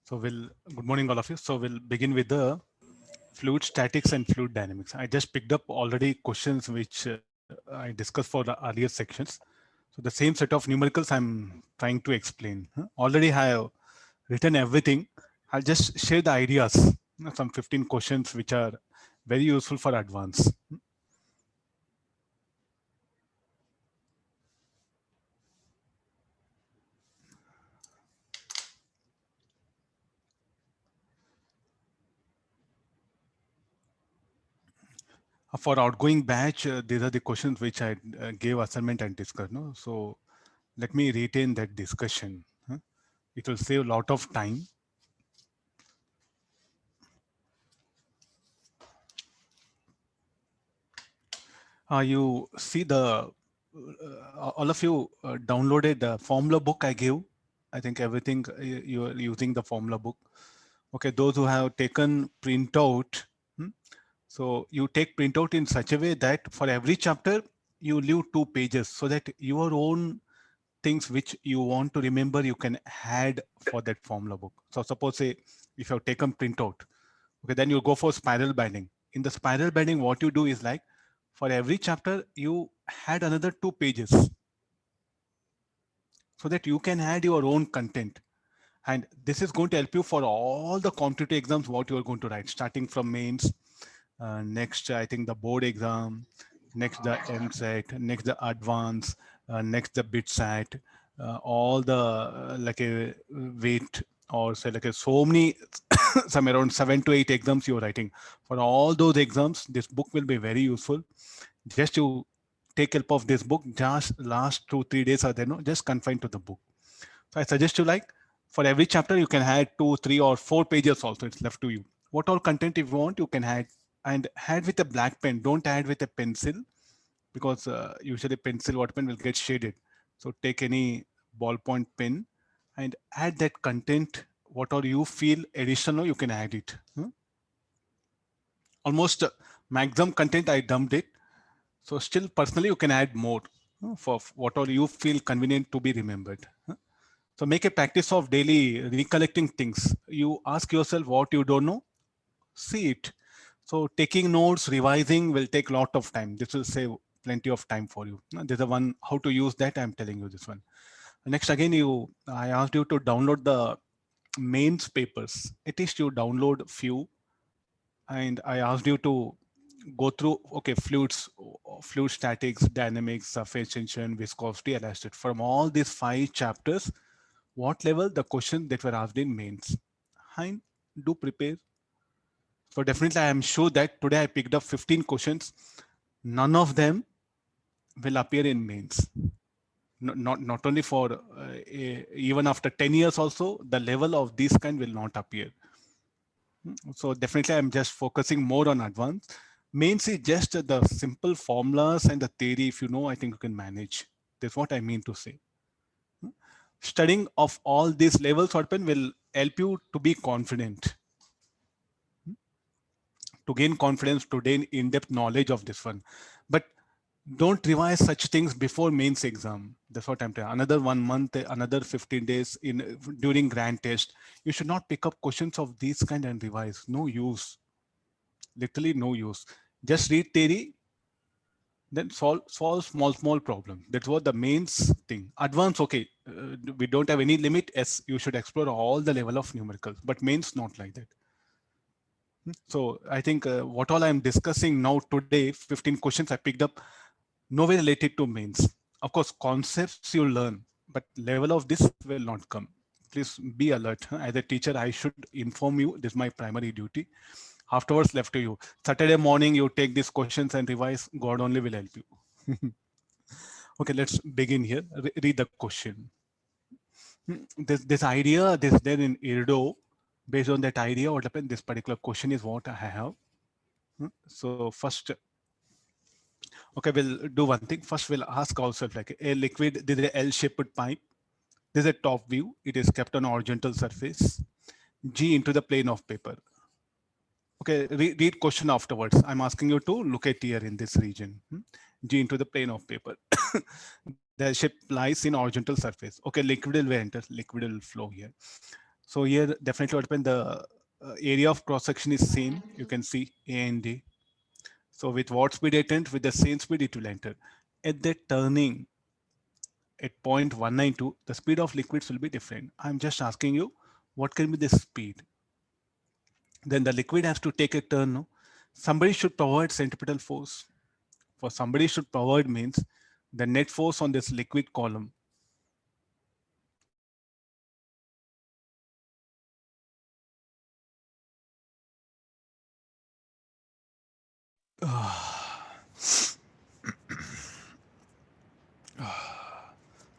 Good morning, all of you. So we'll begin with the fluid statics and fluid dynamics. I just picked up already questions which I discussed for the earlier sections. So the same set of numericals I'm trying to explain. Already I have written everything. I'll just share the ideas, some 15 questions which are very useful for advance. For outgoing batch, these are the questions which I gave assignment and discussed. No? So let me retain that discussion. It will save a lot of time. You see all of you downloaded the formula book I gave. I think everything you are using the formula book. Okay, those who have taken printout, so you take printout in such a way that for every chapter you leave 2 pages so that your own things which you want to remember you can add for that formula book. So suppose say if you have taken printout, okay, then you go for spiral binding. In the spiral binding, what you do is like for every chapter you add another 2 pages so that you can add your own content. And this is going to help you for all the competitive exams what you are going to write, starting from mains, next I think the board exam, next the MSET, next the advanced, next the BitSat, all the like a weight or say like a so many some around 7 to 8 exams you're writing. For all those exams, this book will be very useful. Just you take help of this book. Just last 2 3 days are there, no? Just confined to the book. So I suggest you like for every chapter you can add 2 3 or 4 pages also. It's left to you. What all content if you want you can add, and add with a black pen. Don't add with a pencil because usually pencil what pen will get shaded. So take any ballpoint pen and add that content. What all you feel additional you can add it. Almost maximum content I dumped it. So still personally you can add more for what all you feel convenient to be remembered. So make a practice of daily recollecting things. You ask yourself what you don't know, see it. So taking notes, revising will take a lot of time. This will save plenty of time for you. There's a one how to use that. I'm telling you this one. Next again, I asked you to download the mains papers. At least you download few, and I asked you to go through okay fluid statics, dynamics, surface tension, viscosity, elasticity. From all these 5 chapters, what level the question that were asked in mains. And do prepare. So definitely, I am sure that today I picked up 15 questions. None of them will appear in mains. Not only for even after 10 years also, the level of this kind will not appear. So definitely, I'm just focusing more on advanced. Mains is just the simple formulas and the theory. If you know, I think you can manage. That's what I mean to say. Studying of all these levels open will help you to be confident, to gain confidence, to gain in-depth knowledge of this one. But don't revise such things before mains exam. That's what I'm telling. Another 1 month, another 15 days in during grand test. You should not pick up questions of these kind and revise. No use. Literally no use. Just read theory, then solve small problems. That's what the mains thing. Advanced, okay. We don't have any limit. Yes, you should explore all the level of numericals, but mains not like that. So I think what all I'm discussing now today, 15 questions I picked up, nowhere related to mains. Of course, concepts you learn, but level of this will not come. Please be alert. As a teacher, I should inform you. This is my primary duty. Afterwards, left to you. Saturday morning, you take these questions and revise. God only will help you. Okay, let's begin here. Read the question. This idea, this there in Irdo, based on that idea, what happened? This particular question is what I have. So first, okay, we'll do one thing. First, we'll ask ourselves like a liquid, this is a L-shaped pipe. This is a top view. It is kept on horizontal surface. G into the plane of paper. Okay, read question afterwards. I'm asking you to look at here in this region. G into the plane of paper. The ship lies in horizontal surface. Okay, liquid will enter. Liquid will flow here. So here definitely what happened, the area of cross section is same. You can see A and D. So with what speed it enter, with the same speed it will enter. At that turning at 0.192, the speed of liquids will be different. I'm just asking you, what can be the speed? Then the liquid has to take a turn. No? Somebody should provide centripetal force. For somebody should provide means the net force on this liquid column.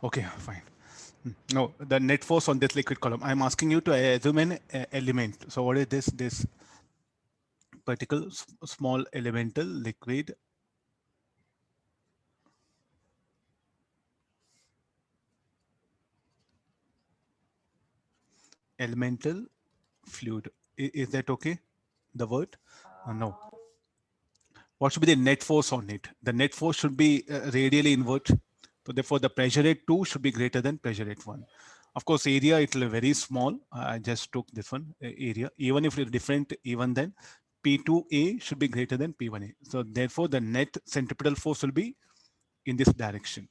Okay, fine. No, the net force on this liquid column. I'm asking you to assume an element. So what is this? This particular small elemental liquid elemental fluid. Is that okay? The word? No. What should be the net force on it? The net force should be radially inward. So therefore, the pressure at 2 should be greater than pressure at 1. Of course, area, it will be very small. I just took this one area. Even if it's different, even then, P2A should be greater than P1A. So therefore, the net centripetal force will be in this direction.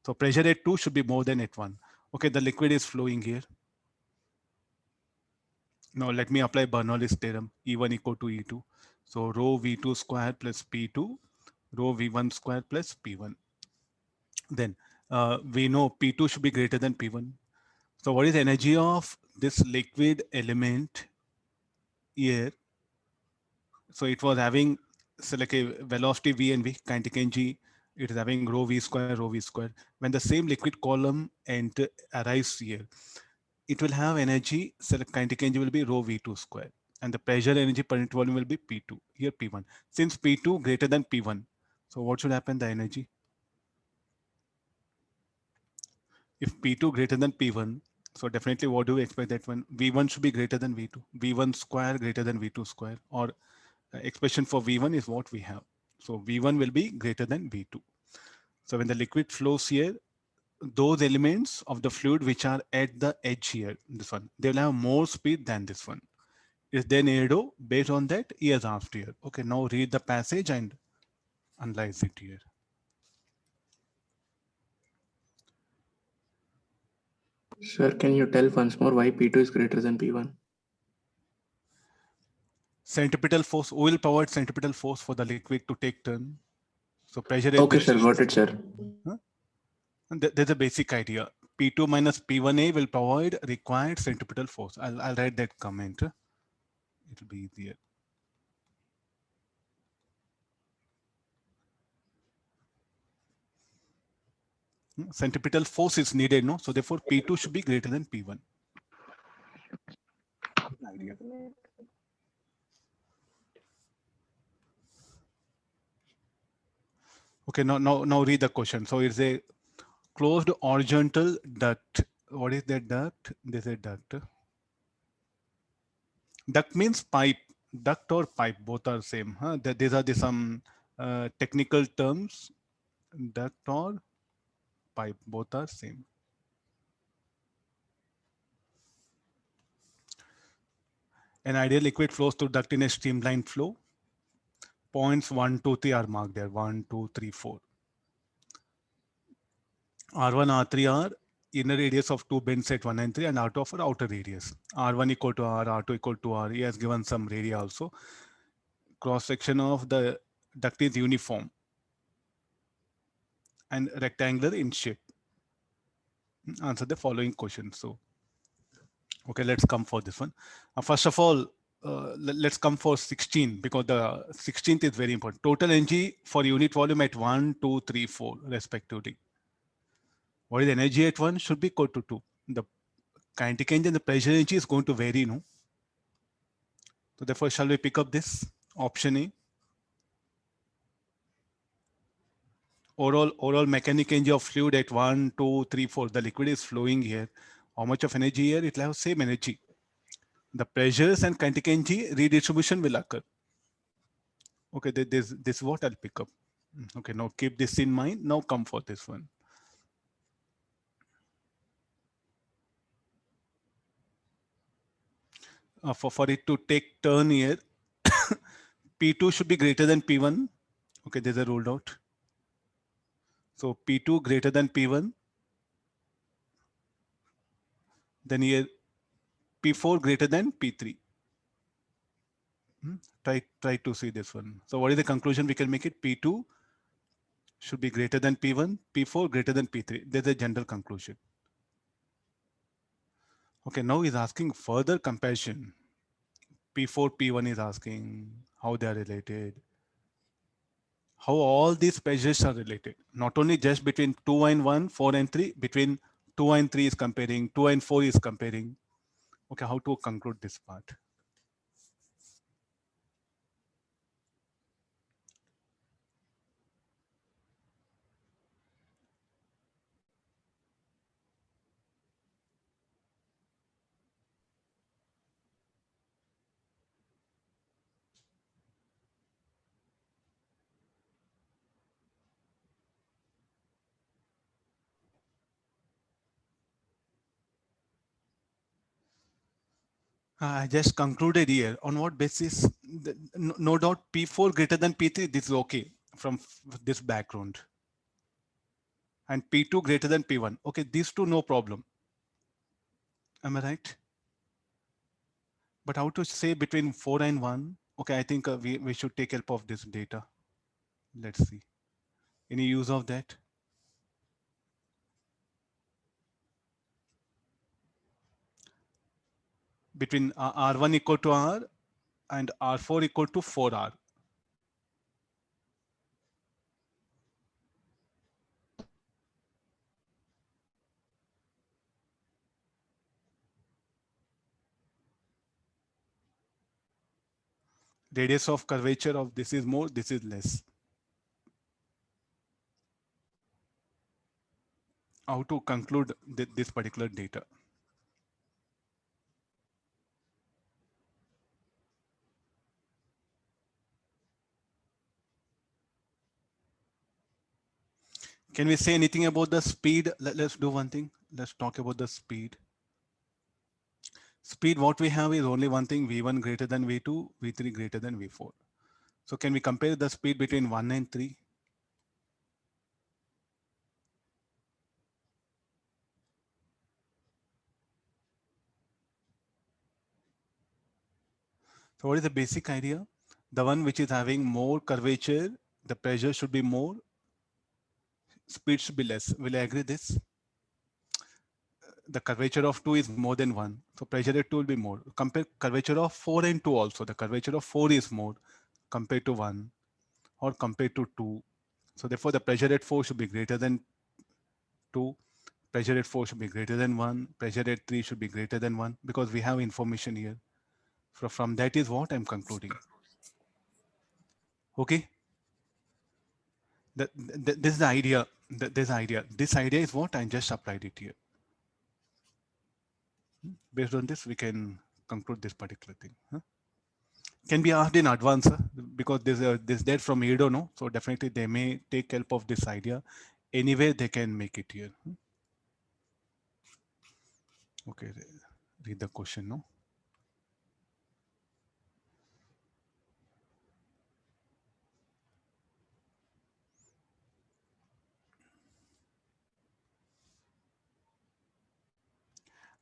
So pressure at 2 should be more than at 1. Okay, the liquid is flowing here. Now let me apply Bernoulli's theorem, E1 equal to E2. So rho V2 square plus P2, rho V1 square plus P1. Then we know P2 should be greater than P1. So what is the energy of this liquid element here? So it was having, so like a velocity V and V, kinetic energy, it is having rho V square, rho V square. When the same liquid column arrives here, it will have energy, so the kinetic energy will be rho V2 square. And the pressure energy per unit volume will be P2, here P1. Since P2 greater than P1, so what should happen, the energy? If P2 greater than P1, so definitely what do we expect that one? V1 should be greater than V2, V1 square greater than V2 square, or expression for V1 is what we have. So V1 will be greater than V2. So when the liquid flows here, those elements of the fluid which are at the edge here, this one, they will have more speed than this one. Is then Edo based on that he has asked here. Okay, now read the passage and analyze it here. Sir, can you tell once more why P2 is greater than P1? Centripetal force, we will provide centripetal force for the liquid to take turn. So pressure at Okay, this sir, got it, sir. huh? And there's a basic idea. P2 minus P1A will provide required centripetal force. I'll write that comment. It'll be easier. Centripetal force is needed, no? So therefore P2 should be greater than P1. Idea. Okay, now read the question. So it's a closed horizontal duct. What is that duct? This is a duct. Duct means pipe. Duct or pipe, both are same. Huh? These are some technical terms. Duct or pipe, both are same. An ideal liquid flows through duct in a streamlined flow. Points 1, 2, 3 are marked there. 1, 2, 3, 4. R1, R3 are inner radius of two bends at 1 and 3 and R2 for outer radius. R1 equal to R, R2 equal to R. He has given some radii also. Cross section of the duct is uniform and rectangular in shape. Answer the following question. So, okay, let's come for this one. First of all, let's come for 16 because the 16th is very important. Total energy for unit volume at 1, 2, 3, 4 respectively. What is the energy at 1 should be equal to 2. The kinetic energy and the pressure energy is going to vary, no? So therefore, shall we pick up this option A? Overall mechanic energy of fluid at 1, 2, 3, 4. The liquid is flowing here. How much of energy here? It will have same energy. The pressures and kinetic energy redistribution will occur. Okay, this is what I'll pick up. Okay, now keep this in mind. Now come for this one. for it to take turn here, P2 should be greater than P1. Okay, there's a ruled out. So P2 greater than P1. Then here P4 greater than P3. Try to see this one. So what is the conclusion we can make it? P2 should be greater than P1, P4 greater than P3. There's a general conclusion. Okay, now he's asking further comparison. P4, P1 is asking how they are related, how all these measures are related. Not only just between 2 and 1, 4 and 3, between 2 and 3 is comparing, 2 and 4 is comparing. Okay, how to conclude this part? I just concluded here. On what basis? No doubt P4 greater than P3, this is okay from this background. And P2 greater than P1. Okay, these two, no problem. Am I right? But how to say between 4 and 1? Okay, I think we should take help of this data. Let's see. Any use of that? Between R1 equal to R and R4 equal to 4R. Radius of curvature of this is more, this is less. How to conclude this particular data? Can we say anything about the speed? Let's do one thing. Let's talk about the speed. Speed, what we have is only one thing, V1 greater than V2, V3 greater than V4. So can we compare the speed between 1 and 3? So what is the basic idea? The one which is having more curvature, the pressure should be more, speed should be less. Will I agree this? The curvature of 2 is more than 1. So pressure at 2 will be more. Compare curvature of 4 and 2 also. The curvature of 4 is more compared to 1 or compared to 2. So therefore the pressure at 4 should be greater than 2. Pressure at 4 should be greater than 1. Pressure at 3 should be greater than 1 because we have information here. So from that is what I'm concluding. Okay. This is the idea. This idea is what I just applied it here. Based on this, we can conclude this particular thing. Huh? Can be asked in advance because this there from EDO, no? So definitely they may take help of this idea. Anyway, they can make it here. Okay, read the question, no?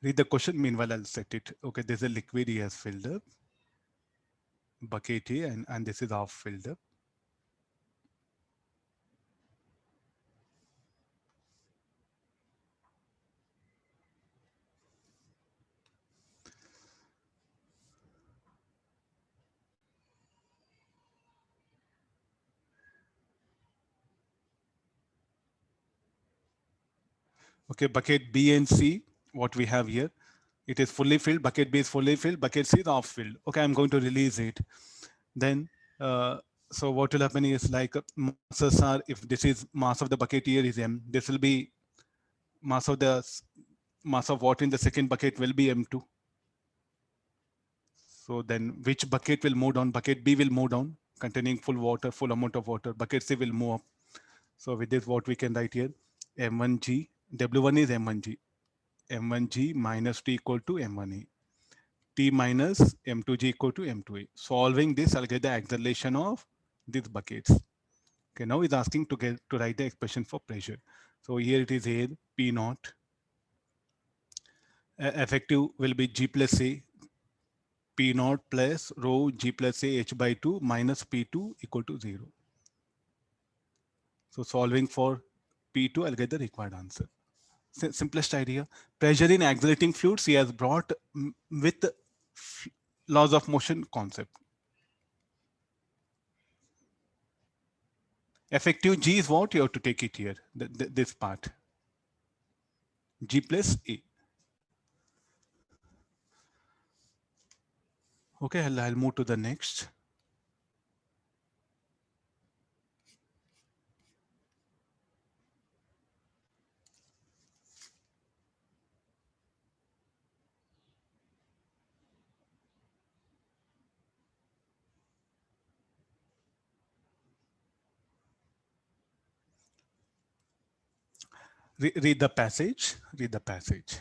Read the question. Meanwhile, I'll set it. Okay, there's a liquid he has filled up. Bucket A and this is half filled up. Okay, bucket B and C, what we have here, it is fully filled. Bucket B is fully filled. Bucket C is half filled. Okay, I'm going to release it. Then, so what will happen is like masses are, if this is mass of the bucket here is M, this will be mass of water in the second bucket will be M2. So then which bucket will move down? Bucket B will move down, containing full amount of water. Bucket C will move up. So with this, what we can write here, M1G, W1 is M1G. M1G minus T equal to M1A. T minus M2G equal to M2A. Solving this, I'll get the acceleration of these buckets. Okay, now it's asking to write the expression for pressure. So here it is here, P naught. Effective will be G plus A, P naught plus rho G plus A H by 2 minus P2 equal to 0. So solving for P2, I'll get the required answer. Simplest idea. Pressure in accelerating fluids he has brought with laws of motion concept. Effective G is what you have to take it here, this part. G plus A. Okay, I'll move to the next. Read the passage. Read the passage.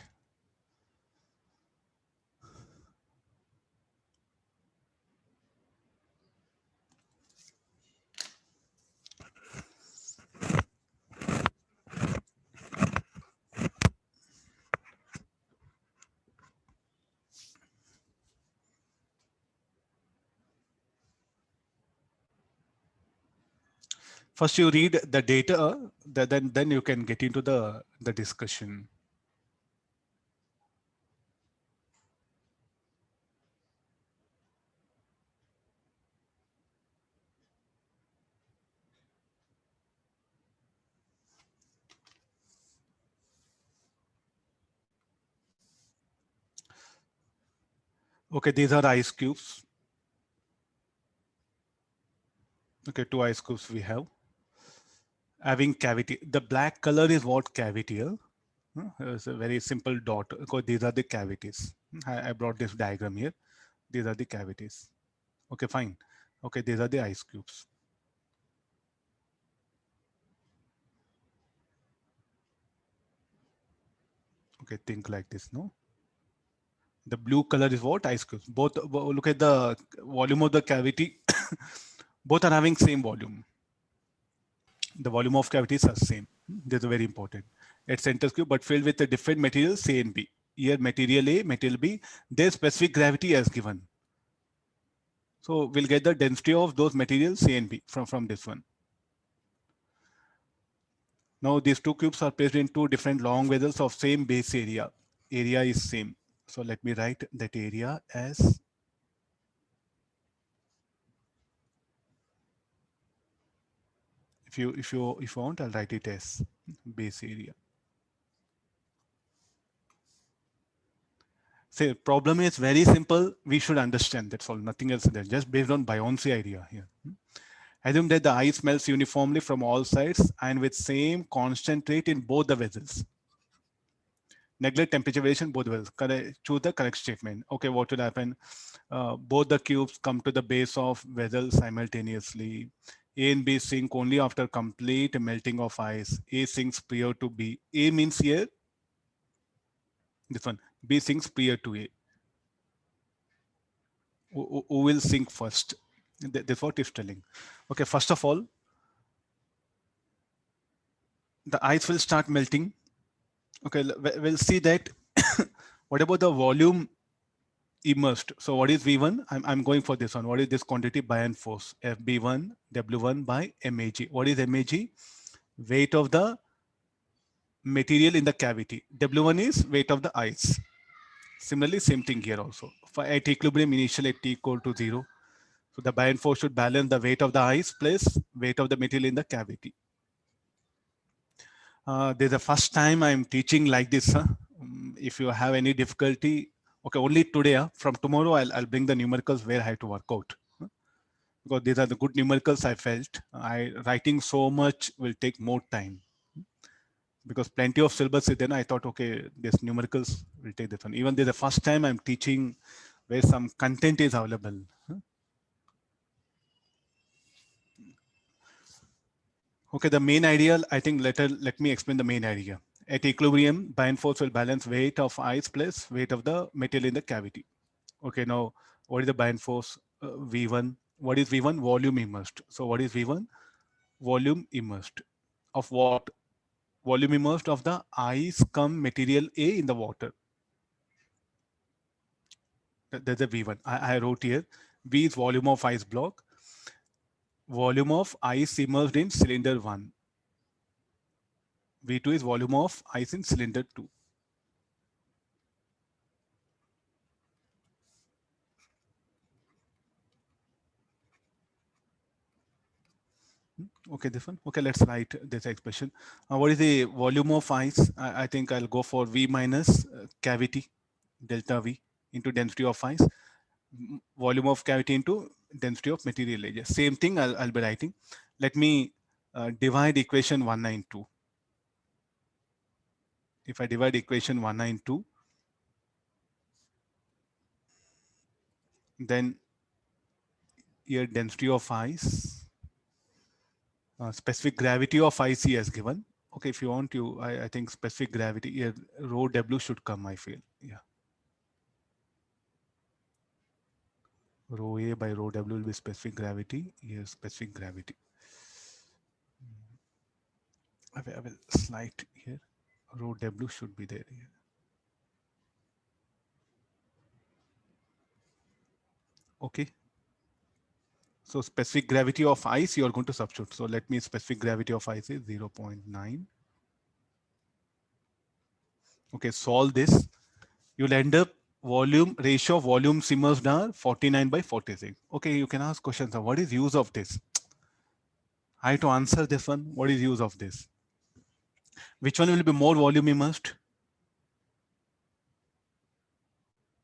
First, you read the data, then you can get into the discussion. Okay, these are ice cubes. Okay, 2 ice cubes we have. Having cavity. The black color is what cavity here. It's a very simple dot because these are the cavities. I brought this diagram here. These are the cavities. Okay, fine. Okay, these are the ice cubes. Okay, think like this, no? The blue color is what? Ice cubes. Both, look at the volume of the cavity. Both are having same volume. The volume of cavities are same. This is very important. At center cube, but filled with the different materials A and B. Here material A, material B, their specific gravity as given. So we'll get the density of those materials A and B from this one. Now these two cubes are placed in two different long vessels of same base area. Area is same. So let me write that area as if you want, I'll write it as base area. Say problem is very simple. We should understand that's all. Nothing else there. Just based on buoyancy idea here. Assume that the ice melts uniformly from all sides and with same constant rate in both the vessels. Neglect temperature variation both vessels. Choose the correct statement. Okay, what will happen? Both the cubes come to the base of vessel simultaneously. A and B sink only after complete melting of ice. A sinks prior to B. A means here this one. B sinks prior to A. Who will sink first? That's what it's telling. Okay, first of all, the ice will start melting. Okay, we'll see that. What about the volume immersed? So what is V1? I'm going for this one. What is this quantity? Buoyant force, FB1 W1 by MAG. What is MAG? Weight of the material in the cavity. W1 is weight of the ice. Similarly, same thing here also. For at equilibrium initially at T equal to 0. So the buoyant force should balance the weight of the ice plus weight of the material in the cavity. This is the first time I'm teaching like this. If you have any difficulty, okay, only today. From tomorrow, I'll bring the numericals where I have to work out. Because these are the good numericals I felt. Writing so much will take more time. Because plenty of syllabus is then I thought, okay, this numericals will take this one. Even this is the first time I'm teaching where some content is available. Okay, the main idea, I think let me explain the main idea. At equilibrium, buoyant force will balance weight of ice plus weight of the material in the cavity. Okay, now what is the buoyant force? V1. What is V1? Volume immersed. So what is V1? Volume immersed. Of what? Volume immersed of the ice cum material A in the water. That's a V1. I wrote here. V is volume of ice block. Volume of ice immersed in cylinder 1. V2 is volume of ice in cylinder 2. Okay, this one. Okay, let's write this expression. What is the volume of ice? I think I'll go for V minus cavity, delta V into density of ice, volume of cavity into density of material area. Same thing I'll be writing. Let me divide equation 192. If I divide equation 192, then here density of ice, specific gravity of ice he has given. Okay, if you want to, I think specific gravity here, rho W should come, I feel. Yeah. Rho A by rho W will be specific gravity. Here, specific gravity. I will slide here. Rho W should be there here. Okay. So specific gravity of ice, you are going to substitute. So let me specific gravity of ice is 0.9. Okay, solve this. You'll end up volume ratio of volume immersed are 49 by 46. Okay, you can ask questions. What is use of this? I have to answer this one. What is use of this? Which one will be more volume immersed?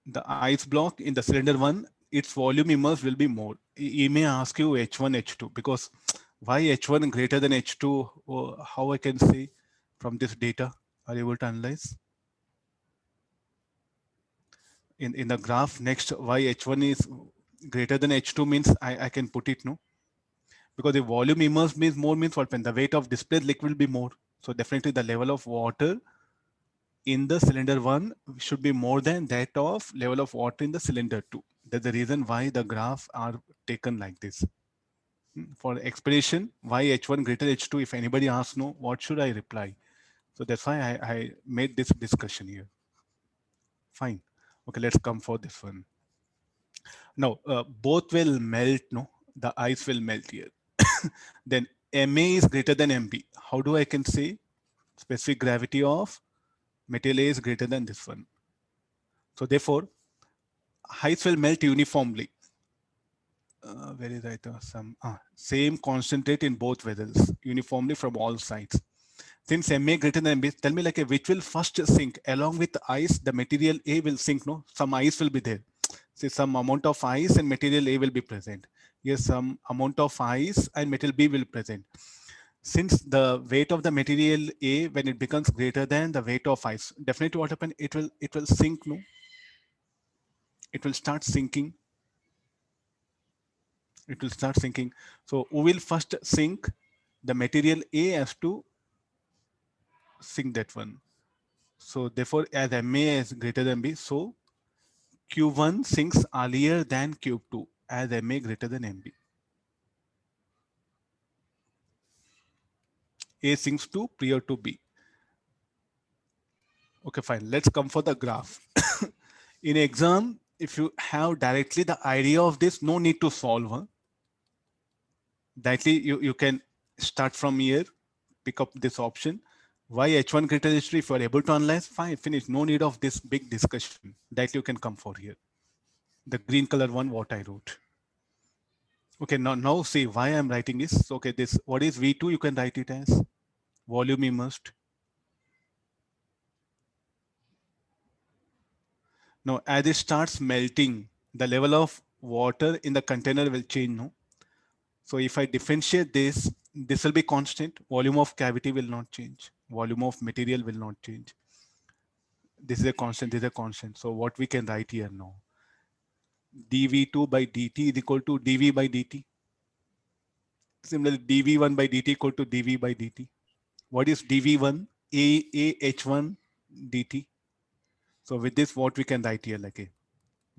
The ice block in the cylinder 1, its volume immersed will be more. He may ask you H1, H2 because why H1 greater than H2? Or how I can say from this data? Are you able to analyze? In the graph next, why H1 is greater than H2 means I can put it, no? Because the volume immersed means more means what? When the weight of displaced liquid will be more. So definitely the level of water in the cylinder 1 should be more than that of level of water in the cylinder 2. That's the reason why the graph are taken like this. For explanation, why H1 greater H2, if anybody asks no, what should I reply? So that's why I made this discussion here. Fine. Okay, let's come for this one. Now, both will melt, no? The ice will melt here. Then MA is greater than MB. How do I can say? Specific gravity of material A is greater than this one. So therefore, ice will melt uniformly. Where is that? Same constant rate in both vessels, uniformly from all sides. Since MA greater than MB, tell me like which will first sink along with ice, the material A will sink, no? Some ice will be there. Say some amount of ice and material A will be present. Yes, some amount of ice and material B will present. Since the weight of the material A, when it becomes greater than the weight of ice, definitely what happens? It will sink, no? It will start sinking. It will start sinking. So we will first sink the material A has to sink that one. So therefore, as MA is greater than B, so Q1 sinks earlier than Q2 as MA greater than MB. A sinks to prior to B. Okay, fine. Let's come for the graph. In exam, if you have directly the idea of this, no need to solve. Huh? Directly, you can start from here, pick up this option. Why H1 greater than H2? If you are able to analyze, fine, finish. No need of this big discussion. Directly you can come for here. The green color one, what I wrote. Okay, now see why I'm writing is, okay, this, what is V2? You can write it as volume immersed. Now, as it starts melting, the level of water in the container will change, no? So if I differentiate this, this will be constant. Volume of cavity will not change. Volume of material will not change. This is a constant, this is a constant. So what we can write here now? dV2 by dt is equal to dV by dt. Similarly, dV1 by dt equal to dV by dt. What is dV1? A H1 dt. So with this, what we can write here like a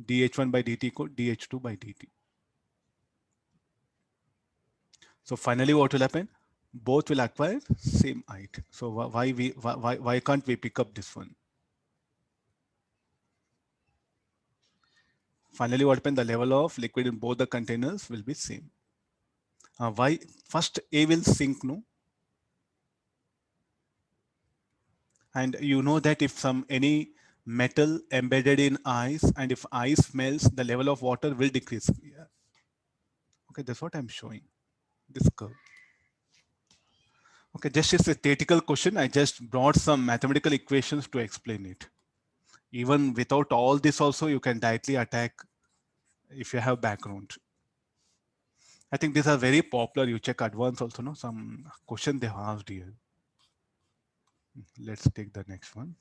dH1 by dt equal dH2 by dt. So finally, what will happen? Both will acquire same height. So why can't we pick up this one? Finally, what happened? The level of liquid in both the containers will be same. Why? First, A will sink, no? And you know that if any metal embedded in ice, and if ice melts, the level of water will decrease. Yeah. Okay, that's what I'm showing. This curve. Okay, just as a theoretical question, I just brought some mathematical equations to explain it. Even without all this also, you can directly attack if you have background. I think these are very popular. You check advanced also, no? Some question they asked here. Let's take the next one.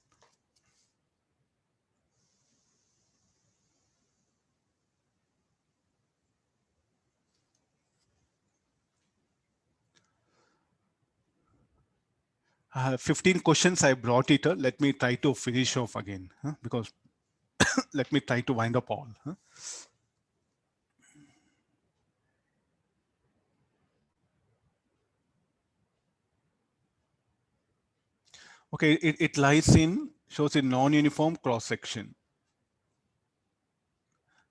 15 questions I brought it. Let me try to finish off again, because let me try to wind up all. Okay, it lies in, shows in non-uniform cross-section.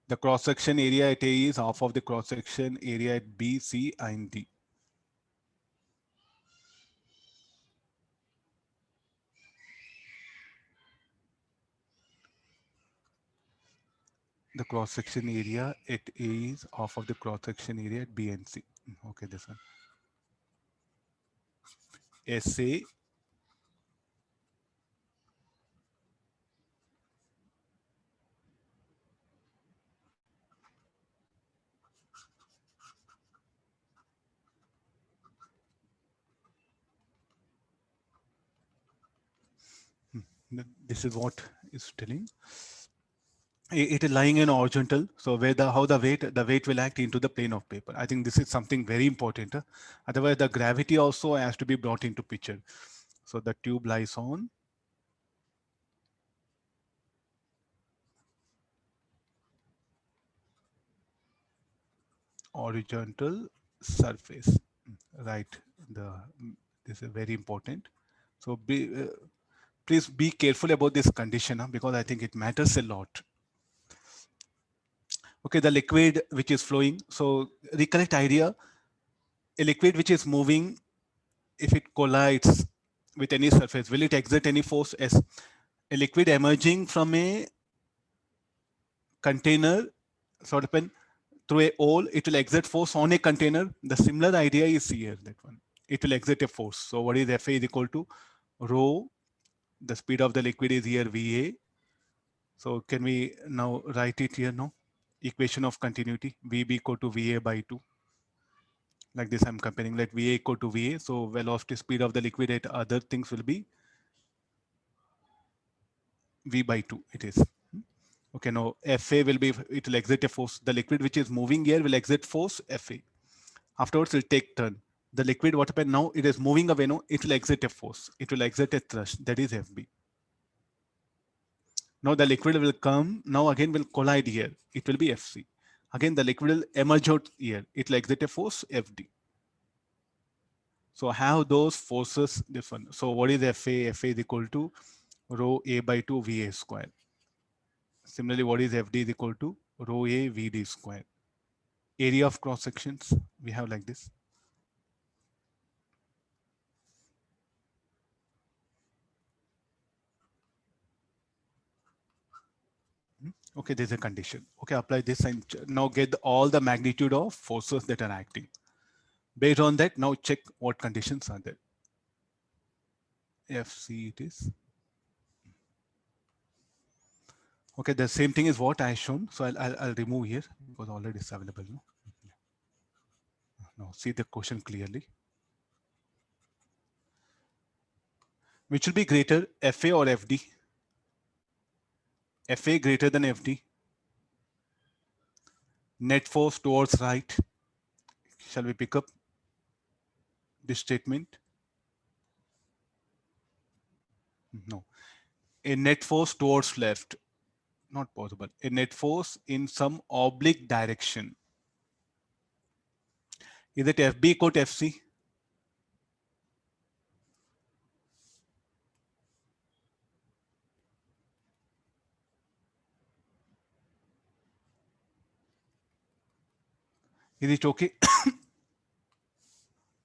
The cross-section area at A is half of the cross-section area at B, C, and D. The cross-section area at A is half of the cross-section area at B and C. Okay, this one. SA this is what is telling. It is lying in horizontal, so where how the weight will act into the plane of paper. I think this is something very important. Otherwise, the gravity also has to be brought into picture. So the tube lies on horizontal surface, right? This is very important. So please be careful about this condition, because I think it matters a lot. Okay, the liquid which is flowing. So recollect idea, a liquid which is moving, if it collides with any surface, will it exert any force? As a liquid emerging from a container, sort of through a hole, it will exert force on a container. The similar idea is here, that one. It will exert a force. So what is Fa is equal to rho, the speed of the liquid is here Va. So can we now write it here, no? Equation of continuity, Vb equal to Va by 2. Like this, I'm comparing, let Va equal to Va. So velocity speed of the liquid at other things will be V by 2, it is. Okay, now Fa will be, it will exert a force. The liquid which is moving here will exert force Fa. Afterwards, it will take turn. The liquid, what happened now, it is moving away, no, it will exert a force. It will exert a thrust, that is Fb. Now the liquid will come, now again will collide here. It will be Fc. Again, the liquid will emerge out here. It will exert a force Fd. So have those forces, this one. So what is Fa? Fa is equal to rho A by 2 Va square. Similarly, what is Fd is equal to rho A Vd square. Area of cross sections, we have like this. Okay, there's a condition. Okay, apply this and now get all the magnitude of forces that are acting. Based on that, now check what conditions are there. Fc it is. Okay, the same thing is what I shown. So I'll remove here because already it's available. No? Now see the question clearly. Which will be greater, Fa or Fd? Fa greater than Fd. Net force towards right. Shall we pick up this statement? No. A net force towards left. not possible. A net force in some oblique direction. Is it FB equal to FC? Is it okay?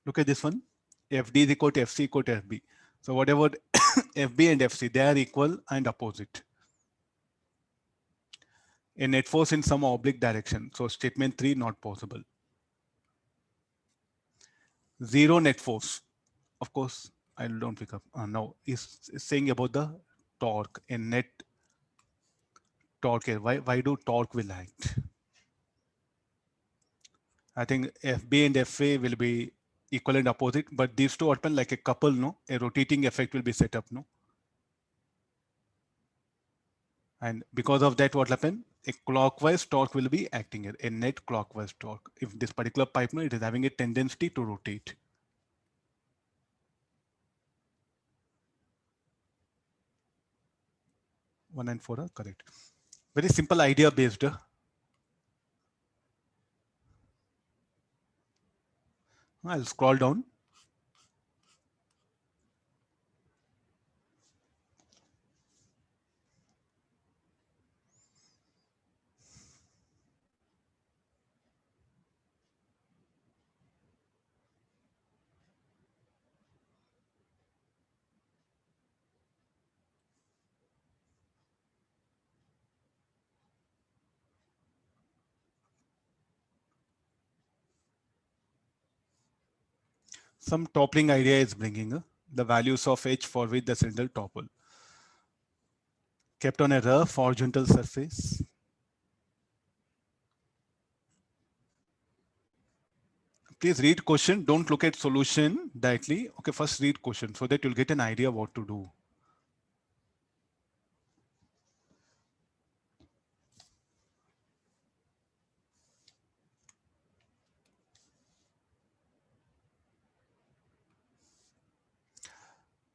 Look at this one. FD is equal to FC equal to FB. So whatever FB and FC, they are equal and opposite. A net force in some oblique direction. So statement 3 not possible. Zero net force. Of course, I don't pick up. No, is saying about the torque. A net torque. Why do torque will act? I think FB and FA will be equal and opposite, but these two happen like a couple, no? A rotating effect will be set up, no? And because of that, what happen? A clockwise torque will be acting here, a net clockwise torque. If this particular pipe, no, it is having a tendency to rotate. One and four are correct. Very simple idea based. I'll scroll down. Some toppling idea is bringing the values of H for which the cylinder topple. Kept on a rough horizontal surface. Please read question. Don't look at solution directly. Okay, first read question so that you'll get an idea what to do.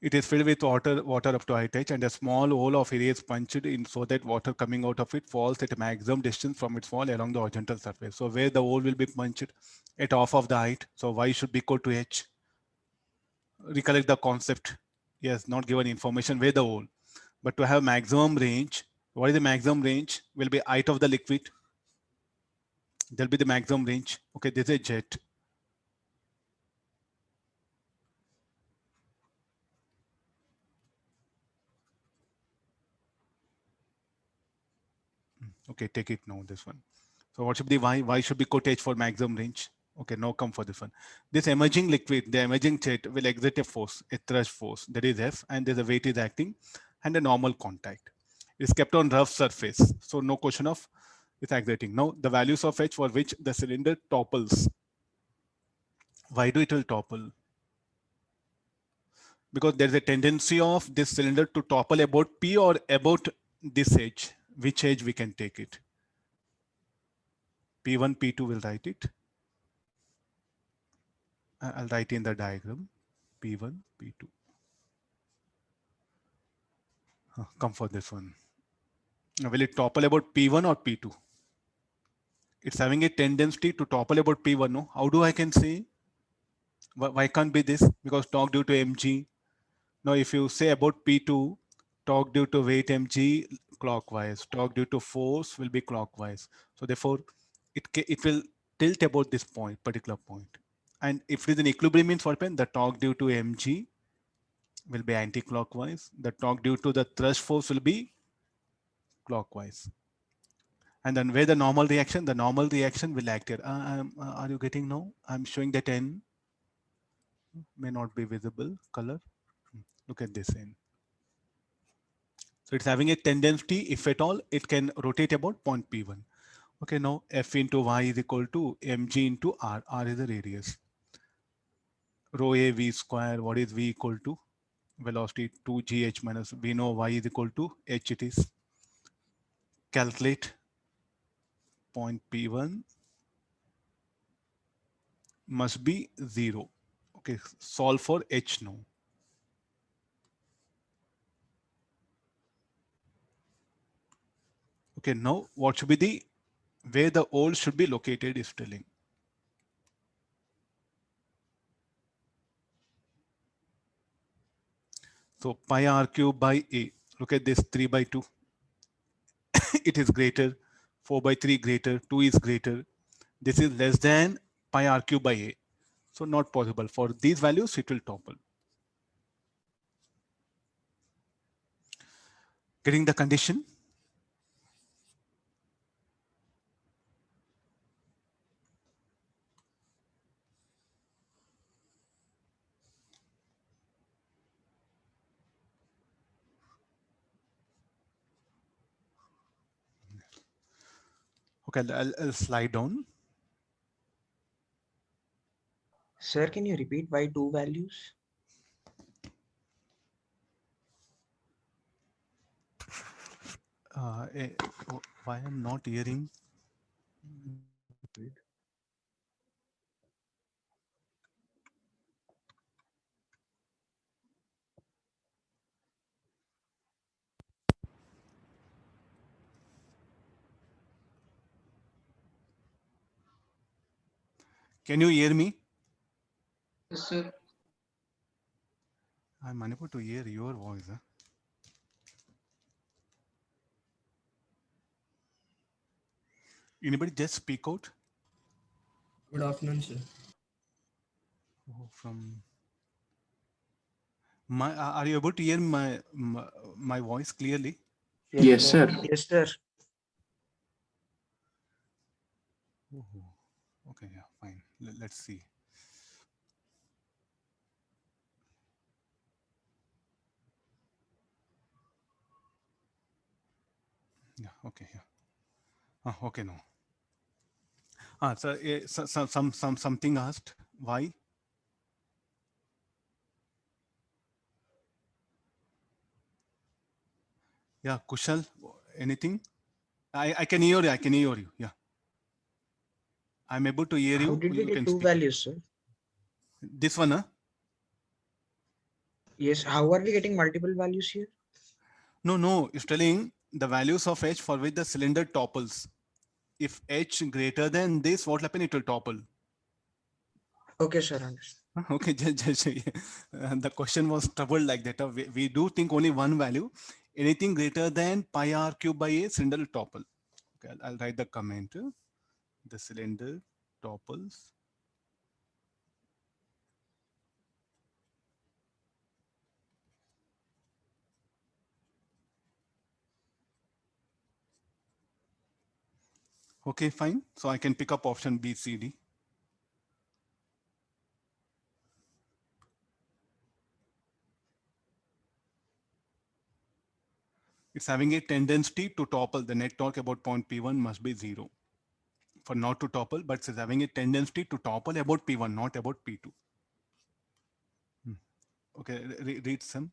It is filled with water up to height h, and a small hole of area is punched in so that water coming out of it falls at a maximum distance from its wall along the horizontal surface. So where the hole will be punched at half of the height. So y should be equal to h. Recollect the concept. Yes, not given information where the hole, but to have maximum range. What is the maximum range? Will be height of the liquid. There'll be the maximum range. Okay, this is a jet. Okay, take it now, this one. So what should be y? Y should be cottage for maximum range. Okay, no come for this one. This emerging liquid, the emerging jet will exert a force, a thrust force, that is F, and there's a weight is acting and a normal contact. It's kept on rough surface. So no question of it's exerting. Now the values of H for which the cylinder topples. Why do it will topple? Because there's a tendency of this cylinder to topple about P or about this edge. Which edge we can take it? P1, P2 will write it. I'll write in the diagram. P1, P2. Come for this one. Now, will it topple about P1 or P2? It's having a tendency to topple about P1. No? How do I can say? Why can't be this? Because torque due to mg. Now, if you say about P2, torque due to weight mg clockwise, torque due to force will be clockwise. So therefore, it will tilt about this point, particular point. And if it is in equilibrium means what happens? The torque due to mg will be anti-clockwise. The torque due to the thrust force will be clockwise. And then where the normal reaction will act here. Are you getting now? I'm showing that N may not be visible color. Look at this N. So it's having a tendency, if at all, it can rotate about point P1. Okay, now F into Y is equal to mg into R. R is the radius. Rho A V square, what is V equal to? Velocity 2gh minus, we know Y is equal to H it is. Calculate point P1 must be 0. Okay, solve for H now. Okay, now what should be the, where the old should be located is telling. So pi r cube by a, look at this 3 by 2. It is greater, 4 by 3 greater, 2 is greater. This is less than pi r cube by a. So not possible. For these values, it will topple. Getting the condition? Okay, I'll slide down. Sir, can you repeat why two values? Why I'm not hearing? Can you hear me? Yes, sir. I'm unable to hear your voice. Huh? Anybody just speak out? Good afternoon, sir. Oh, from my, are you able to hear my voice clearly? Yes, sir. Yes, sir. Oh, okay, yeah, fine. Let's see. Yeah, okay, yeah. Okay, no. Something asked why? Yeah, Kushal, anything? I can hear you. I can hear you. Yeah, I'm able to hear How you. did we You get can two speak. values, sir? This one, huh? Yes, how are we getting multiple values here? No, it's telling the values of h for which the cylinder topples. If h greater than this, what will happen? It will topple. Okay, sir, understand. Okay, the question was troubled like that. We do think only one value. Anything greater than pi r cube by a, cylinder will topple. Okay, I'll write the comment. The cylinder topples. Okay, fine. So I can pick up option B, C, D. It's having a tendency to topple. The net torque about point P1 must be 0 for not to topple, but it's having a tendency to topple about P1, not about P2. Okay, read some.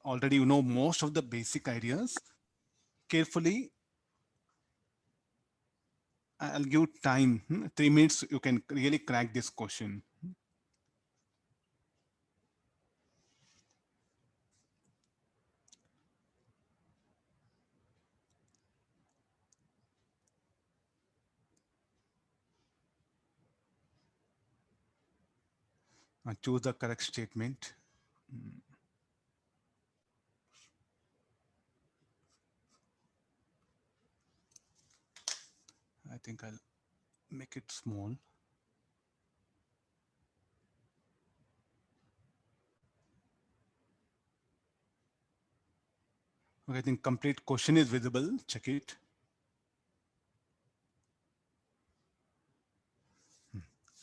Already you know most of the basic ideas. Carefully, I'll give time. 3 minutes, you can really crack this question. Choose the correct statement. I think I'll make it small. Okay, I think complete question is visible. Check it.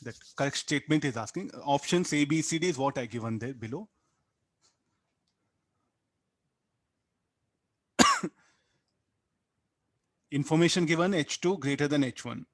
That correct statement is asking. Options A, B, C, D is what I given there below. Information given H2 greater than H1.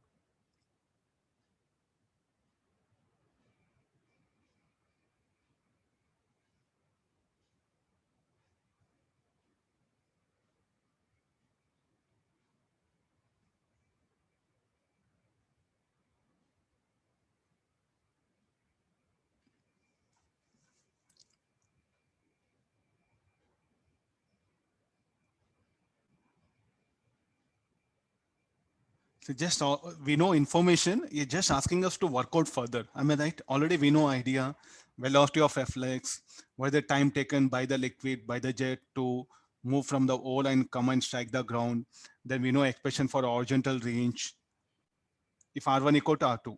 So just we know information. You're just asking us to work out further. Am I right? Already we know idea, velocity of reflex, what the time taken by the liquid, by the jet to move from the ore and come and strike the ground. Then we know expression for horizontal range. If R1 equal to R2.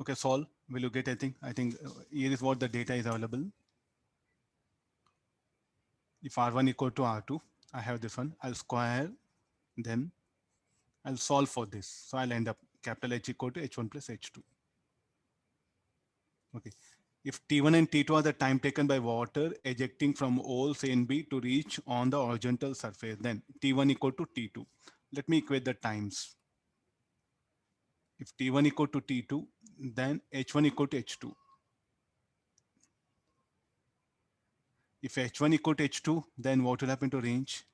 Okay, Saul, will you get anything? I think here is what the data is available. If R1 equal to R2, I have this one. I'll square, then I'll solve for this. So I'll end up capital H equal to H1 plus H2. Okay. If T1 and T2 are the time taken by water ejecting from holes A and B to reach on the horizontal surface, then T1 equal to T2. Let me equate the times. If T1 equal to T2, then H1 equal to H2. If H1 equal to H2, then what will happen to range?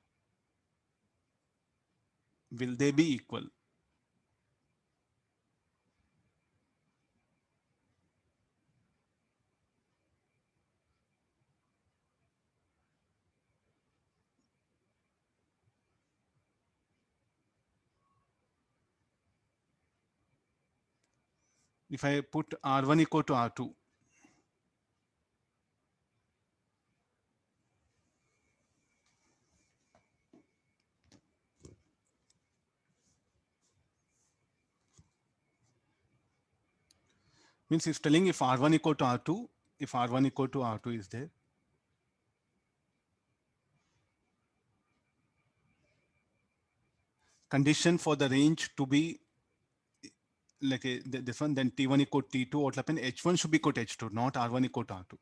Will they be equal? If I put R1 equal to R2, means it's telling if R1 equal to R2, if R1 equal to R2 is there, condition for the range to be like this one, then T1 equal to T2, what will happen? H1 should be equal to H2, not R1 equal to R2.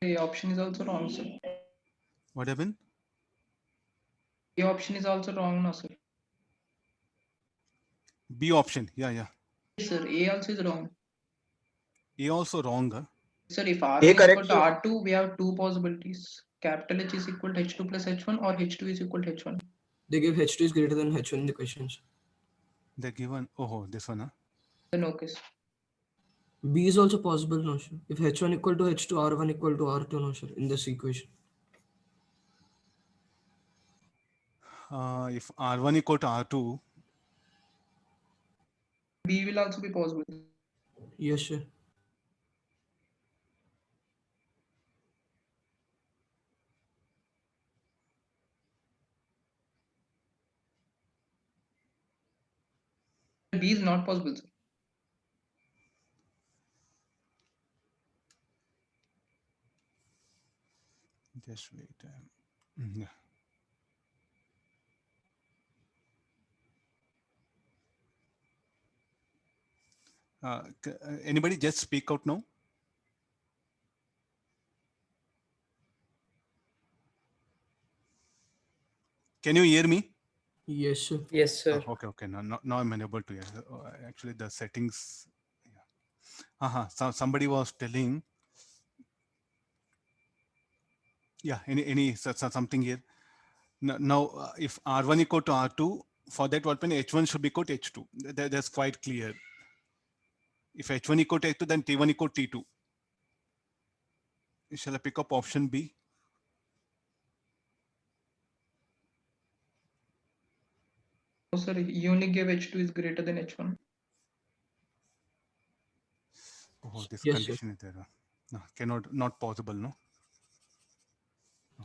A option is also wrong, sir. What happened? A option is also wrong, no, sir. B option, yeah. Yes, sir, A also is wrong. A also wrong. Huh? Sir, if R1 A is equal correct, to sir. R2, we have two possibilities. Capital H is equal to H2 plus H1 or H2 is equal to H1. They give H2 is greater than H1 in the questions. They're given, oh, this one. Huh? Then okay, sir. B is also possible, no sir. If H1 equal to H2, R1 equal to R2, no sir, in this equation. If R1 equal to R2, B will also be possible. Yes, sir. B is not possible, sir. just wait. Yeah. Anybody just speak out now? Can you hear me? Yes, sir. Yes, sir. Okay. Now I'm unable to hear. Actually, the settings. Yeah. So somebody was telling. Yeah. Any something here. Now, if R1 equal to R2, for that what H1 should be equal to H2. That's quite clear. If H1 equal to H2, then T1 equal to T2. Shall I pick up option B? No, sir, you only gave H2 is greater than H1. Oh, this Yes, condition is there. No, not possible, no?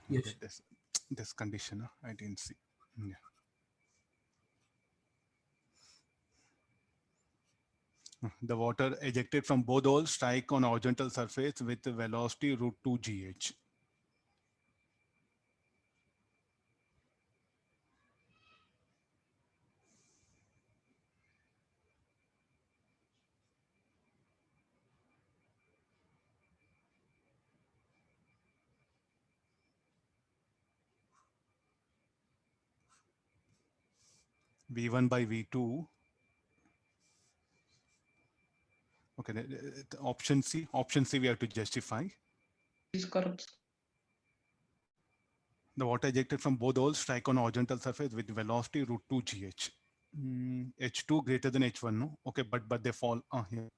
Yes. This condition, I didn't see. Yeah. The water ejected from both holes strike on horizontal surface with velocity root 2 gh. V1 by V2. Okay, the option C we have to justify. Is correct. The water ejected from both holes strike on horizontal surface with velocity root 2 gh. H2 greater than H1, no? Okay, but they fall here.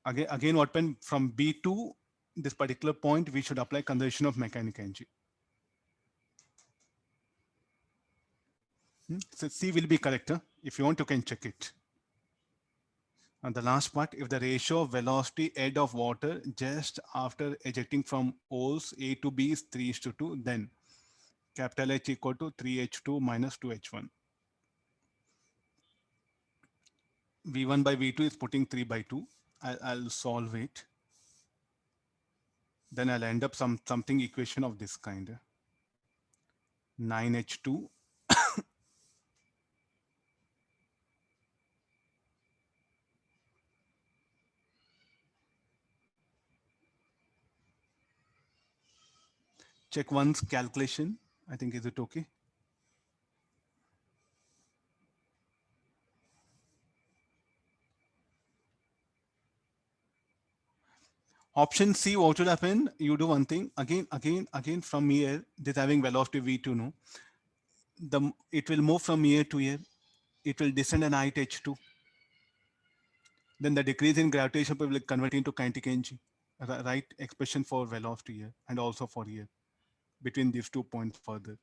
Again, what happened from B to this particular point, we should apply conservation of mechanical energy. So C will be correct. Huh? If you want, you can check it. And the last part, if the ratio of velocity head of water just after ejecting from holes A to B is 3:2, then capital H equal to 3H2 minus 2H1. V1 by V2 is putting 3 by 2. I'll solve it. Then I'll end up something equation of this kind. 9H2 check one's calculation. I think, is it okay? Option C, what would happen? You do one thing again from here, this having velocity V2, no? It will move from here to here. It will descend an height H2. Then the decrease in gravitation will convert into kinetic energy. Right expression for velocity here and also for here between these 2 points further.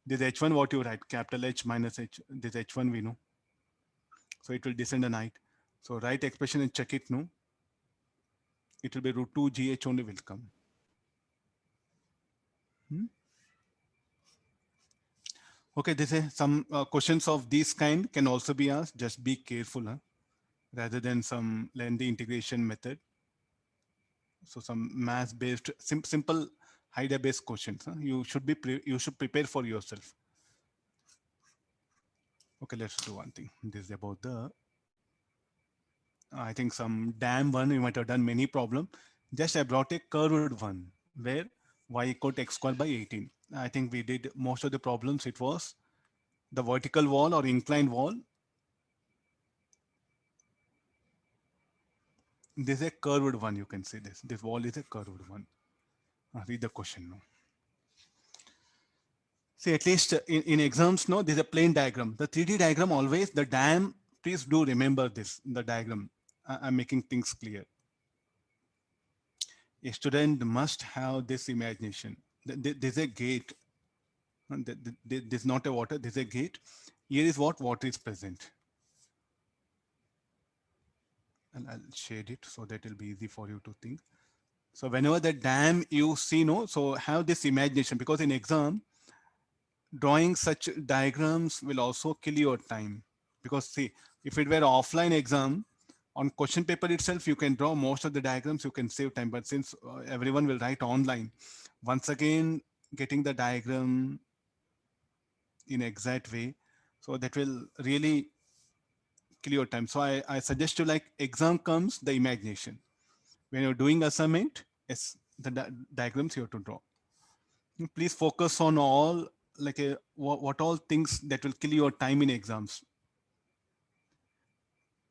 This H1, what you write, capital H minus H, this H1 we know. So it will descend an height. So write expression and check it, no? It will be root 2 GH only will come. Okay, this is some questions of this kind can also be asked. Just be careful, huh? Rather than some lengthy integration method. So some math-based, simple HIDA-based questions. Huh? You should prepare for yourself. Okay, let's do one thing. This is about the, I think some dam one, you might have done many problem. Just I brought a curved one where y equal to x squared by 18. I think we did most of the problems. It was the vertical wall or inclined wall. This is a curved one. You can see this. This wall is a curved one. Read the question now. See, at least in exams, no, there's a plain diagram. The 3D diagram always, the dam, please do remember this, the diagram. I'm making things clear. A student must have this imagination. There's a gate. There's not a water, there's a gate. Here is what water is present. And I'll shade it so that it'll be easy for you to think. So whenever the dam you see, no, so have this imagination, because in exam, drawing such diagrams will also kill your time. Because see, if it were offline exam, on question paper itself, you can draw most of the diagrams, you can save time. But since everyone will write online, once again, getting the diagram in exact way, so that will really kill your time. So I suggest you, like exam comes, the imagination. When you're doing assignment, yes, the diagrams you have to draw. Please focus on all, like what all things that will kill your time in exams.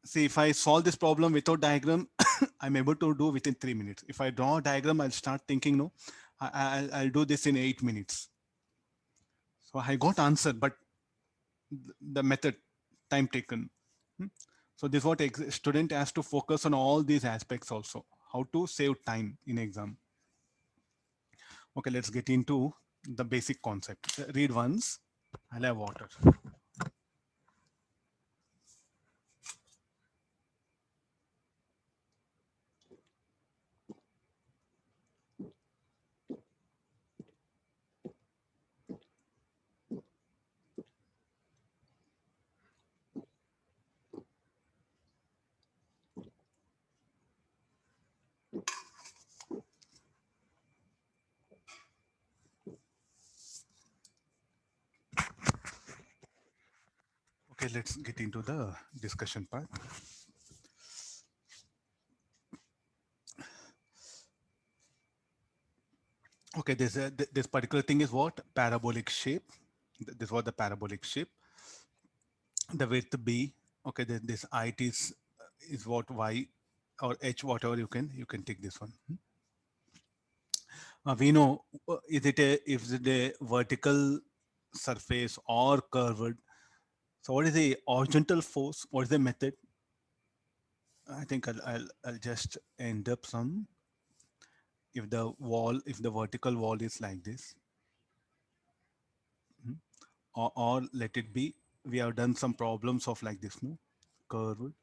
See, if I solve this problem without diagram, I'm able to do within 3 minutes. If I draw a diagram, I'll start thinking, no, I'll do this in 8 minutes. So I got answer, but the method, time taken. So this is what student has to focus on, all these aspects also, how to save time in exam. Okay, let's get into the basic concept. Read once. I'll have water. Okay, let's get into the discussion part. Okay, this particular thing is what? Parabolic shape. This was the parabolic shape. The width B. Okay, this height is what Y or H, whatever you can take this one. We know, is it a vertical surface or curved? So what is the horizontal force? What is the method? I think I'll just end up some, if the vertical wall is like this, or let it be, we have done some problems of like this, no? Curved,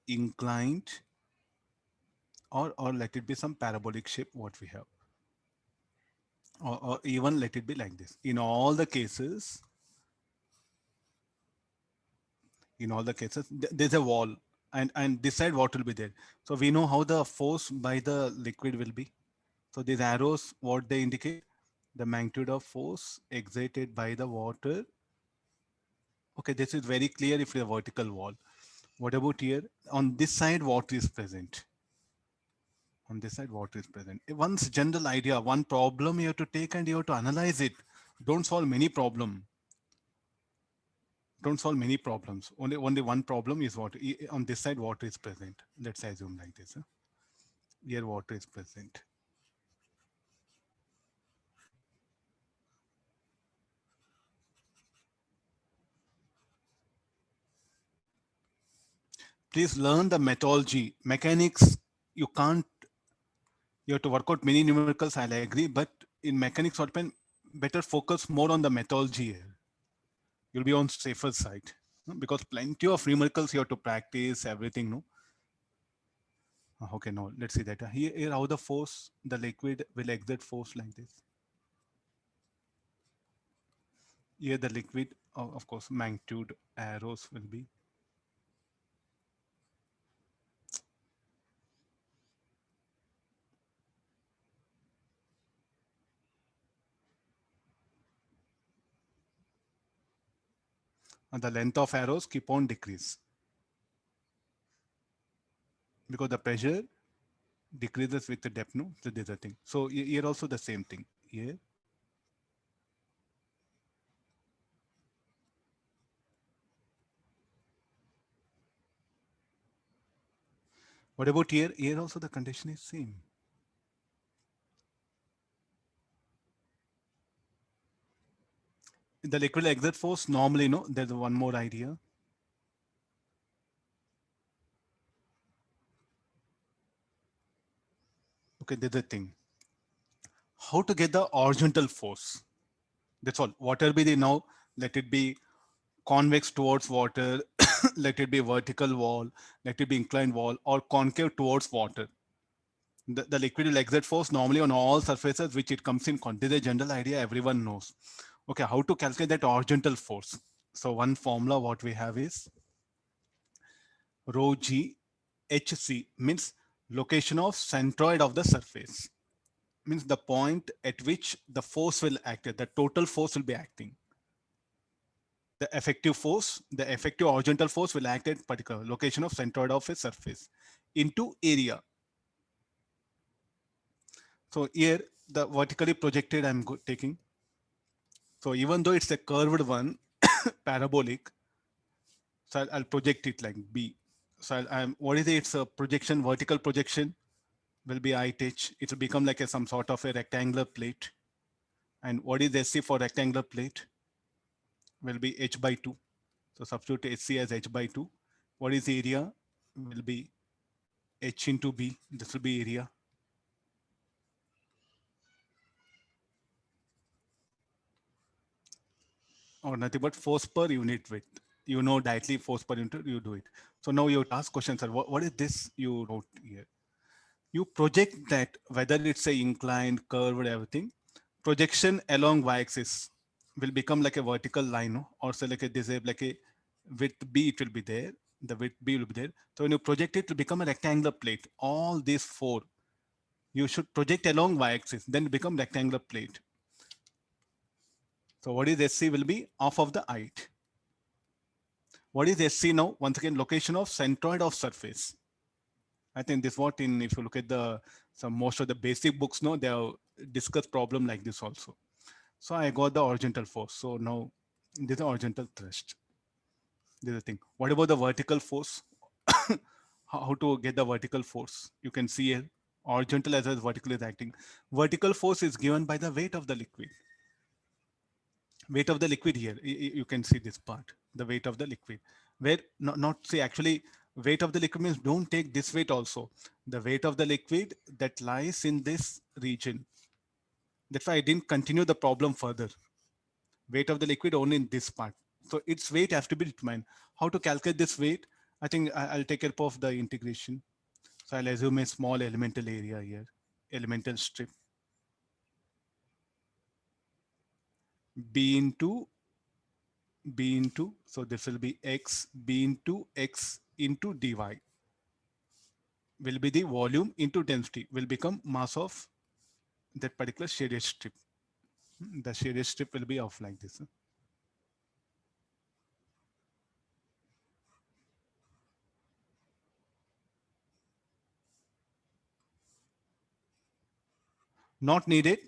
inclined, or let it be some parabolic shape what we have, or even let it be like this. In all the cases, there's a wall, and this side what will be there. So we know how the force by the liquid will be. So these arrows, what they indicate, the magnitude of force exerted by the water. Okay, this is very clear if it's a vertical wall. What about here? On this side, water is present. On this side, water is present. One's general idea, one problem you have to take and you have to analyze it. Don't solve many problem. Don't solve many problems. Only one problem is water. On this side, water is present. Let's assume like this. Huh? Here, water is present. Please learn the methodology. Mechanics, you can't, you have to work out many numericals, I'll agree, but in mechanics, what better focus more on the methodology here. You'll be on safer side, no? Because plenty of numericals you have to practice everything, no? Okay, now let's see that. Here how the force, the liquid will exert force like this. Here the liquid, of course, magnitude arrows will be. And the length of arrows keep on decrease, because the pressure decreases with the depth, no? So there's a thing. So here also the same thing. Here. What about here? Here also the condition is same. The liquid exert force normally, no, there's one more idea. Okay, there's a thing. How to get the horizontal force? That's all. Whatever be the now, let it be convex towards water, let it be vertical wall, let it be inclined wall, or concave towards water. The liquid will exert force normally on all surfaces which it comes in. This is a general idea everyone knows. Okay, how to calculate that horizontal force? So one formula what we have is rho g hc, means location of centroid of the surface, means the point at which the force will act, the total force will be acting. The effective horizontal force will act at particular location of centroid of a surface into area. So here the vertically projected I'm taking. So even though it's a curved one, parabolic, so I'll project it like B. So what is it? It's a projection, vertical projection will be IH. It will become like some sort of a rectangular plate. And what is SC for rectangular plate? Will be H by 2. So substitute HC as H by 2. What is the area? Will be H into B. This will be area. Or nothing but force per unit width. You know directly force per unit, you do it. So now you ask questions, sir. What is this you wrote here? You project that whether it's a inclined, curved, everything, projection along y-axis will become like a vertical line, no? Or say like like a width B, it will be there. The width B will be there. So when you project it, it will become a rectangular plate. All these four, you should project along y-axis, then it become rectangular plate. So what is SC will be off of the height. What is SC now? Once again, location of centroid of surface. I think this what in, if you look at most of the basic books, no, they have discussed problem like this also. So I got the horizontal force. So now this is the horizontal thrust. This is the thing. What about the vertical force? How to get the vertical force? You can see here, horizontal as well as vertical is acting. Vertical force is given by the weight of the liquid. weight of the liquid here, you can see this part, the weight of the liquid, where not say actually weight of the liquid means don't take this weight also, the weight of the liquid that lies in this region. That's why I didn't continue the problem further. Weight of the liquid only in this part. So its weight has to be determined. How to calculate this weight? I think I'll take care of the integration. So I'll assume a small elemental area here, elemental strip. B into, so this will be x, B into x into dy will be the volume into density, will become mass of that particular shaded strip. The shaded strip will be off like this. Not needed.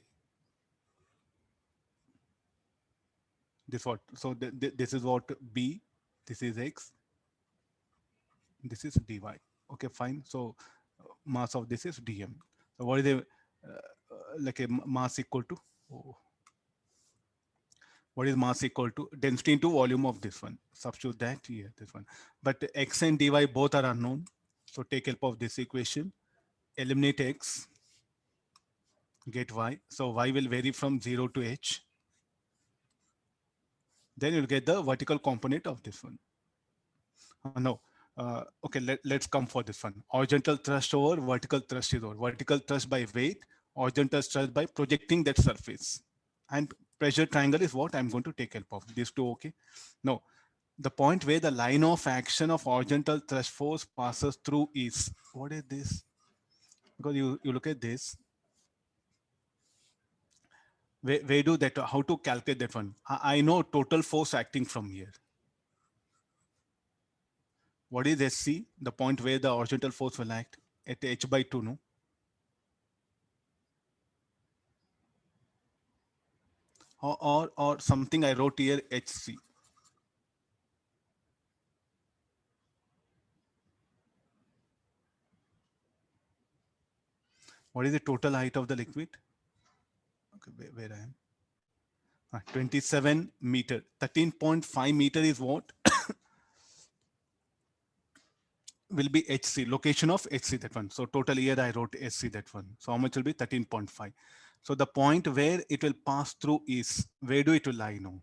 This what? So this is what B, this is x, this is dy. Okay, fine. So mass of this is dm. So what is the like a mass equal to? Oh, what is mass equal to? Density into volume of this one. Substitute that here, this one. But x and dy both are unknown. So take help of this equation. Eliminate x, get y. So y will vary from 0 to h. Then you'll get the vertical component of this one. No. Okay, let's come for this one. Horizontal thrust over vertical thrust is over. Vertical thrust by weight, horizontal thrust by projecting that surface. And pressure triangle is what I'm going to take help of. These two, okay? No, the point where the line of action of horizontal thrust force passes through is, what is this? Because you look at this, where do that, how to calculate that one? I know total force acting from here. What is SC? The point where the horizontal force will act at h by 2, no? Or something I wrote here, HC. What is the total height of the liquid? Okay, where I am. 27 meter. 13.5 meter is what? Will be HC, location of HC, that one. So total here I wrote SC, that one. So how much will be 13.5? So the point where it will pass through is, where do it will lie now?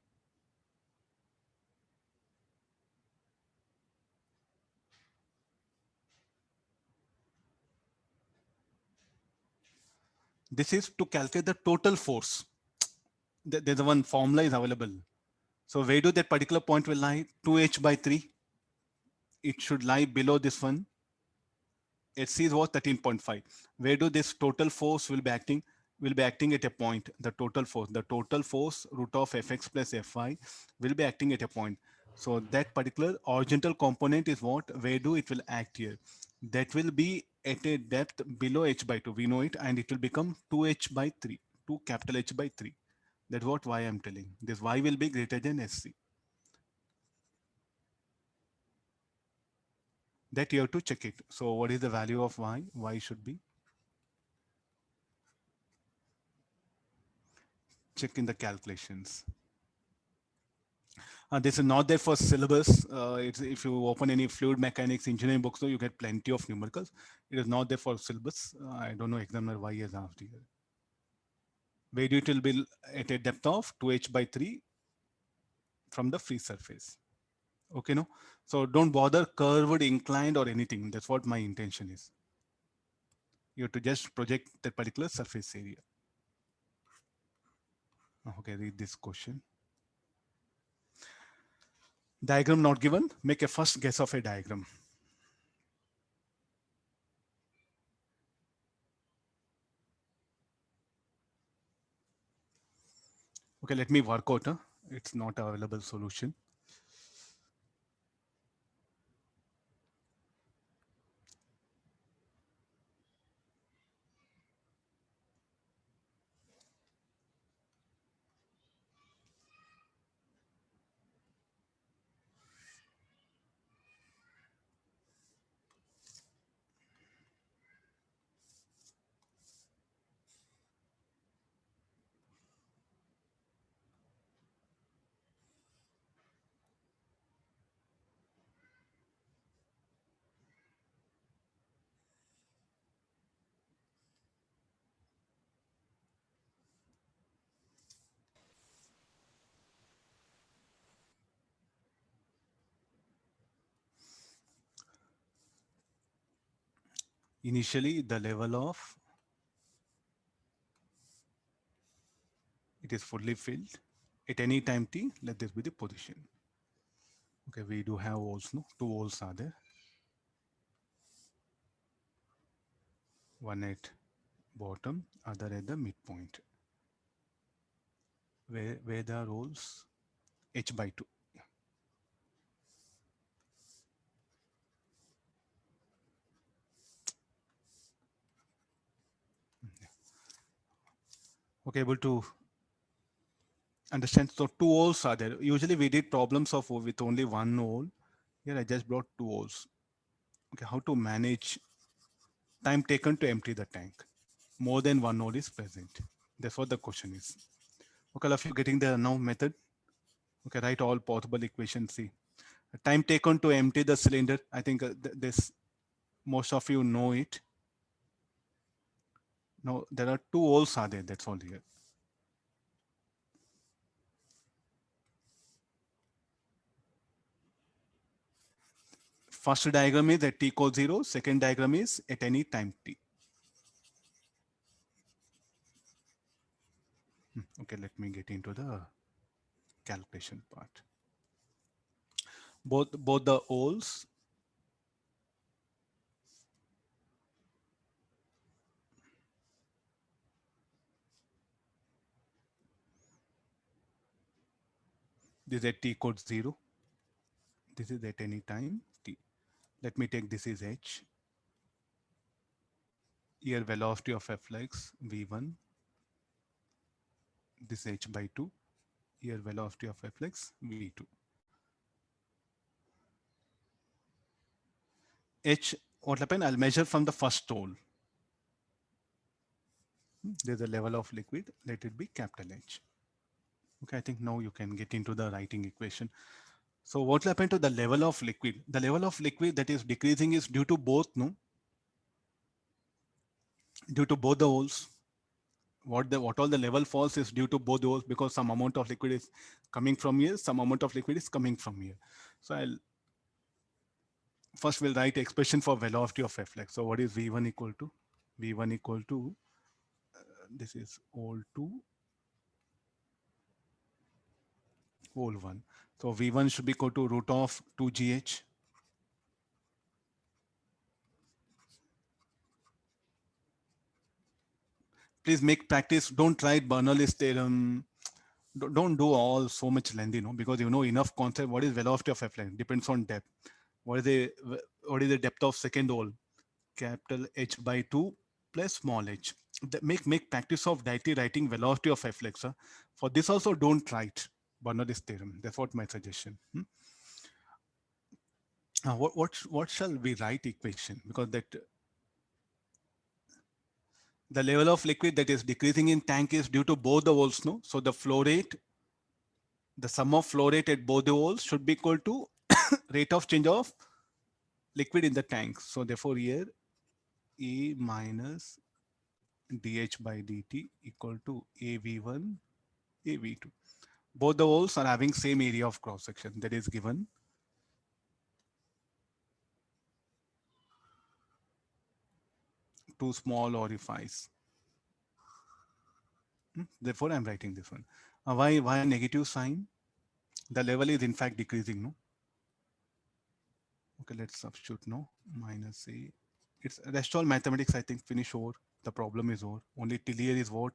This is to calculate the total force. There's one formula is available. So where do that particular point will lie? 2h by 3. It should lie below this one. HC is what? 13.5. Where do this total force will be acting? Will be acting at a point. The total force root of fx plus fy will be acting at a point. So that particular horizontal component is what? Where do it will act here? That will be at a depth below h by 2. We know it, and it will become 2h by 3. 2 capital H by 3. That's what y I'm telling. This y will be greater than SC. That you have to check it. So what is the value of y? Y should be, check in the calculations. This is not there for syllabus. It's, if you open any fluid mechanics engineering books, so you get plenty of numericals. It is not there for syllabus. I don't know examiner why he has asked here. Where it will be at a depth of 2h by 3 from the free surface. Okay, no? So don't bother curved, inclined or anything. That's what my intention is. You have to just project that particular surface area. Okay, read this question. Diagram not given. Make a first guess of a diagram. Okay, let me work out. It's not available solution. initially the level of it is fully filled at any time t. Let this be the position. Okay, we do have holes, no? 2 holes are there. One at bottom, other at the midpoint. Where there are holes, h by 2. Okay, able to understand. So 2 holes are there. Usually we did problems of with only 1 hole. Here I just brought 2 holes. Okay, how to manage time taken to empty the tank? More than 1 hole is present. That's what the question is. Okay, all of you getting the now method? Okay, write all possible equations. See, time taken to empty the cylinder. I think this most of you know it. Now there are 2 holes are there. That's all here. First diagram is at t equals 0. Second diagram is at any time t. Okay, let me get into the calculation part. Both the holes this is at t equals 0. This is at any time t. Let me take this is h. Here velocity of f-lex v1. This is h by 2. Here velocity of f-lex v2. H, what happened? I'll measure from the first hole. There's a level of liquid. Let it be capital H. Okay, I think now you can get into the writing equation. So what will happen to the level of liquid? The level of liquid that is decreasing is due to both, no? Due to both the holes. What all the level falls is due to both the holes because some amount of liquid is coming from here, some amount of liquid is coming from here. So first we'll write expression for velocity of f-lex. So what is V1 equal to? V1 equal to, this is hole 2, hole 1. So V1 should be equal to root of 2gh. Please make practice. Don't write Bernoulli's theorem. Don't do all so much lengthy, no, because you know enough concept. What is velocity of f-lex? Depends on depth. What is the depth of second hole? Capital H by 2 plus small h. Make practice of directly writing velocity of f-lex. For this also don't write Bernoulli's theorem. That's what my suggestion. What shall we write equation? Because that the level of liquid that is decreasing in tank is due to both the holes, no? So the flow rate, the sum of flow rate at both the holes should be equal to rate of change of liquid in the tank. So therefore here A minus dH by dt equal to AV1, AV2. Both the holes are having same area of cross section that is given. Two small orifice. Therefore, I'm writing this one. Why negative sign? The level is in fact decreasing, no? Okay, let's substitute, no? Minus A. It's rest all mathematics, I think, finish over. The problem is over. Only till here is what?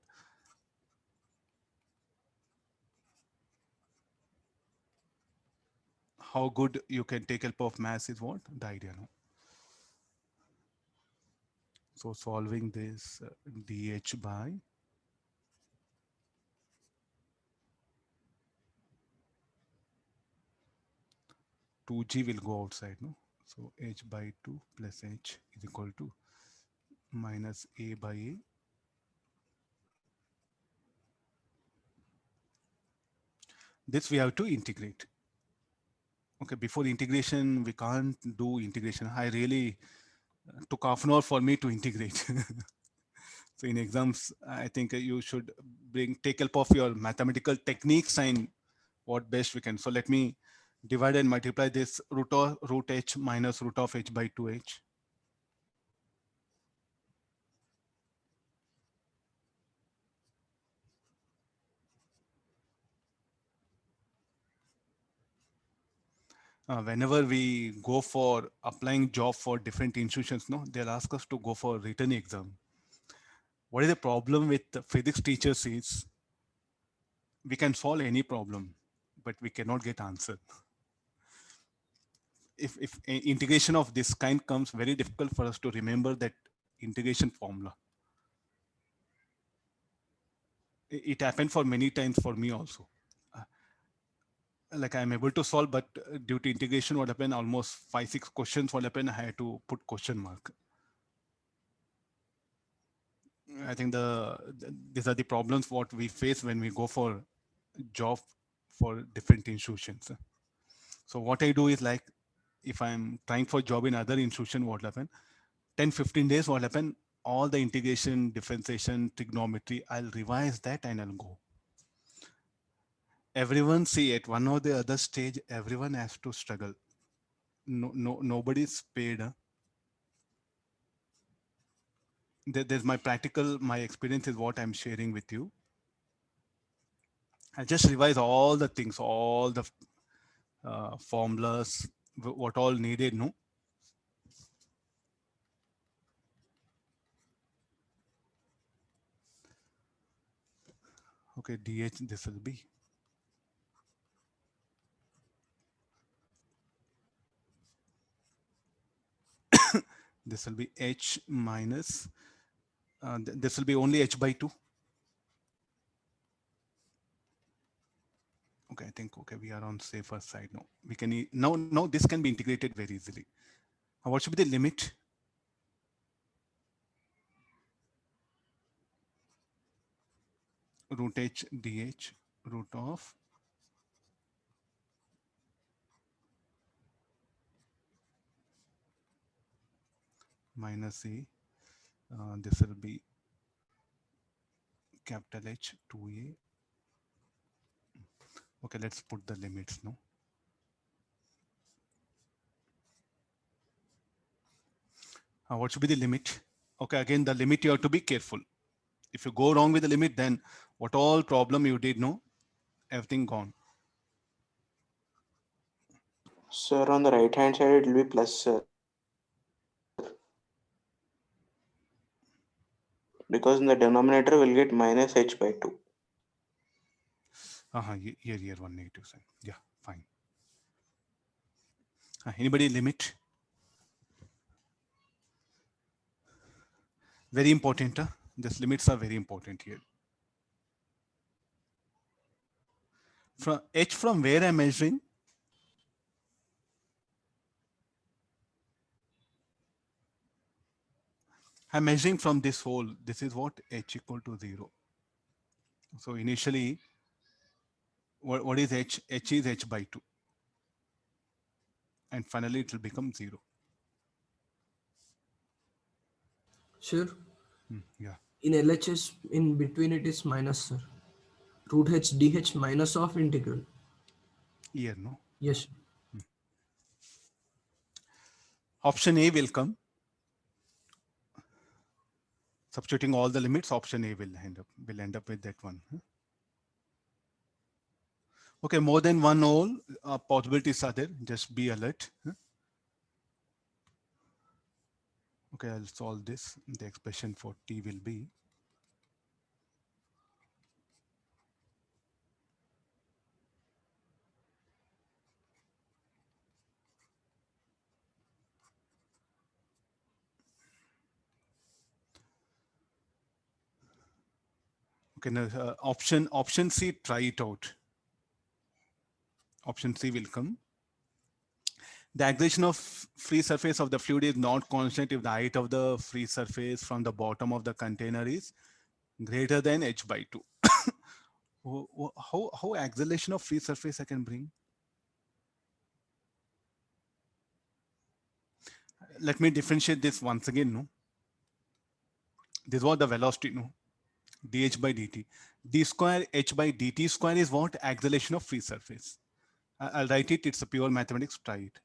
How good you can take help of mass is what? The idea, no? So solving this dH by 2g will go outside, no? So h by 2 plus h is equal to minus a by a. This we have to integrate. Okay, before integration, we can't do integration. I really took half an hour for me to integrate. So in exams, I think you should take help of your mathematical techniques and what best we can. So let me divide and multiply this root h minus root of h by 2h. whenever we go for applying job for different institutions, no, they'll ask us to go for written exam. What is the problem with the physics teachers is we can solve any problem, but we cannot get answer. If integration of this kind comes, very difficult for us to remember that integration formula. It happened for many times for me also. Like I'm able to solve, but due to integration, what happened, almost 5-6 questions, what happened, I had to put question mark. I think these are the problems what we face when we go for job for different institutions. So what I do is, like, if I'm trying for job in other institution, what happen, 10-15 days, what happen, all the integration, differentiation, trigonometry, I'll revise that and I'll go. Everyone, see, at one or the other stage, everyone has to struggle. Nobody's paid. There's my practical, my experience is what I'm sharing with you. I just revise all the things, all the formulas, what all needed, no? Okay, DH, this will be. This will be H minus, this will be only H by 2. Okay, I think, okay, we are on safer side now. We can, now this can be integrated very easily. What should be the limit? Root H dH, root of minus A, this will be capital H 2A. Okay, let's put the limits now. What should be the limit? Okay, again, the limit you have to be careful. If you go wrong with the limit, then what all problem you did, no, everything gone. Sir, on the right hand side, it will be plus, sir. Because in the denominator, we'll get minus h by 2. Here, 182. Yeah, fine. Anybody limit? Very important. These limits are very important here. From H, from where I'm measuring? I'm measuring from this hole. This is what H equal to 0. So initially, what is H? H is H by 2. And finally, it will become 0. Sure. Yeah. In LHS, in between it is minus, sir. Root H dH minus of integral. Here, no? Yes. Option A will come. Substituting all the limits, option A will end up with that one. Okay, more than one hole possibilities are there. Just be alert. Okay, I'll solve this. The expression for T will be okay. Now, option C, try it out. Option C will come. The acceleration of free surface of the fluid is not constant if the height of the free surface from the bottom of the container is greater than h by 2. How acceleration of free surface I can bring? Let me differentiate this once again. No, this was the velocity. No, dh by dt. D square h by dt square is what? Acceleration of free surface. I'll write it. It's a pure mathematics. Try it.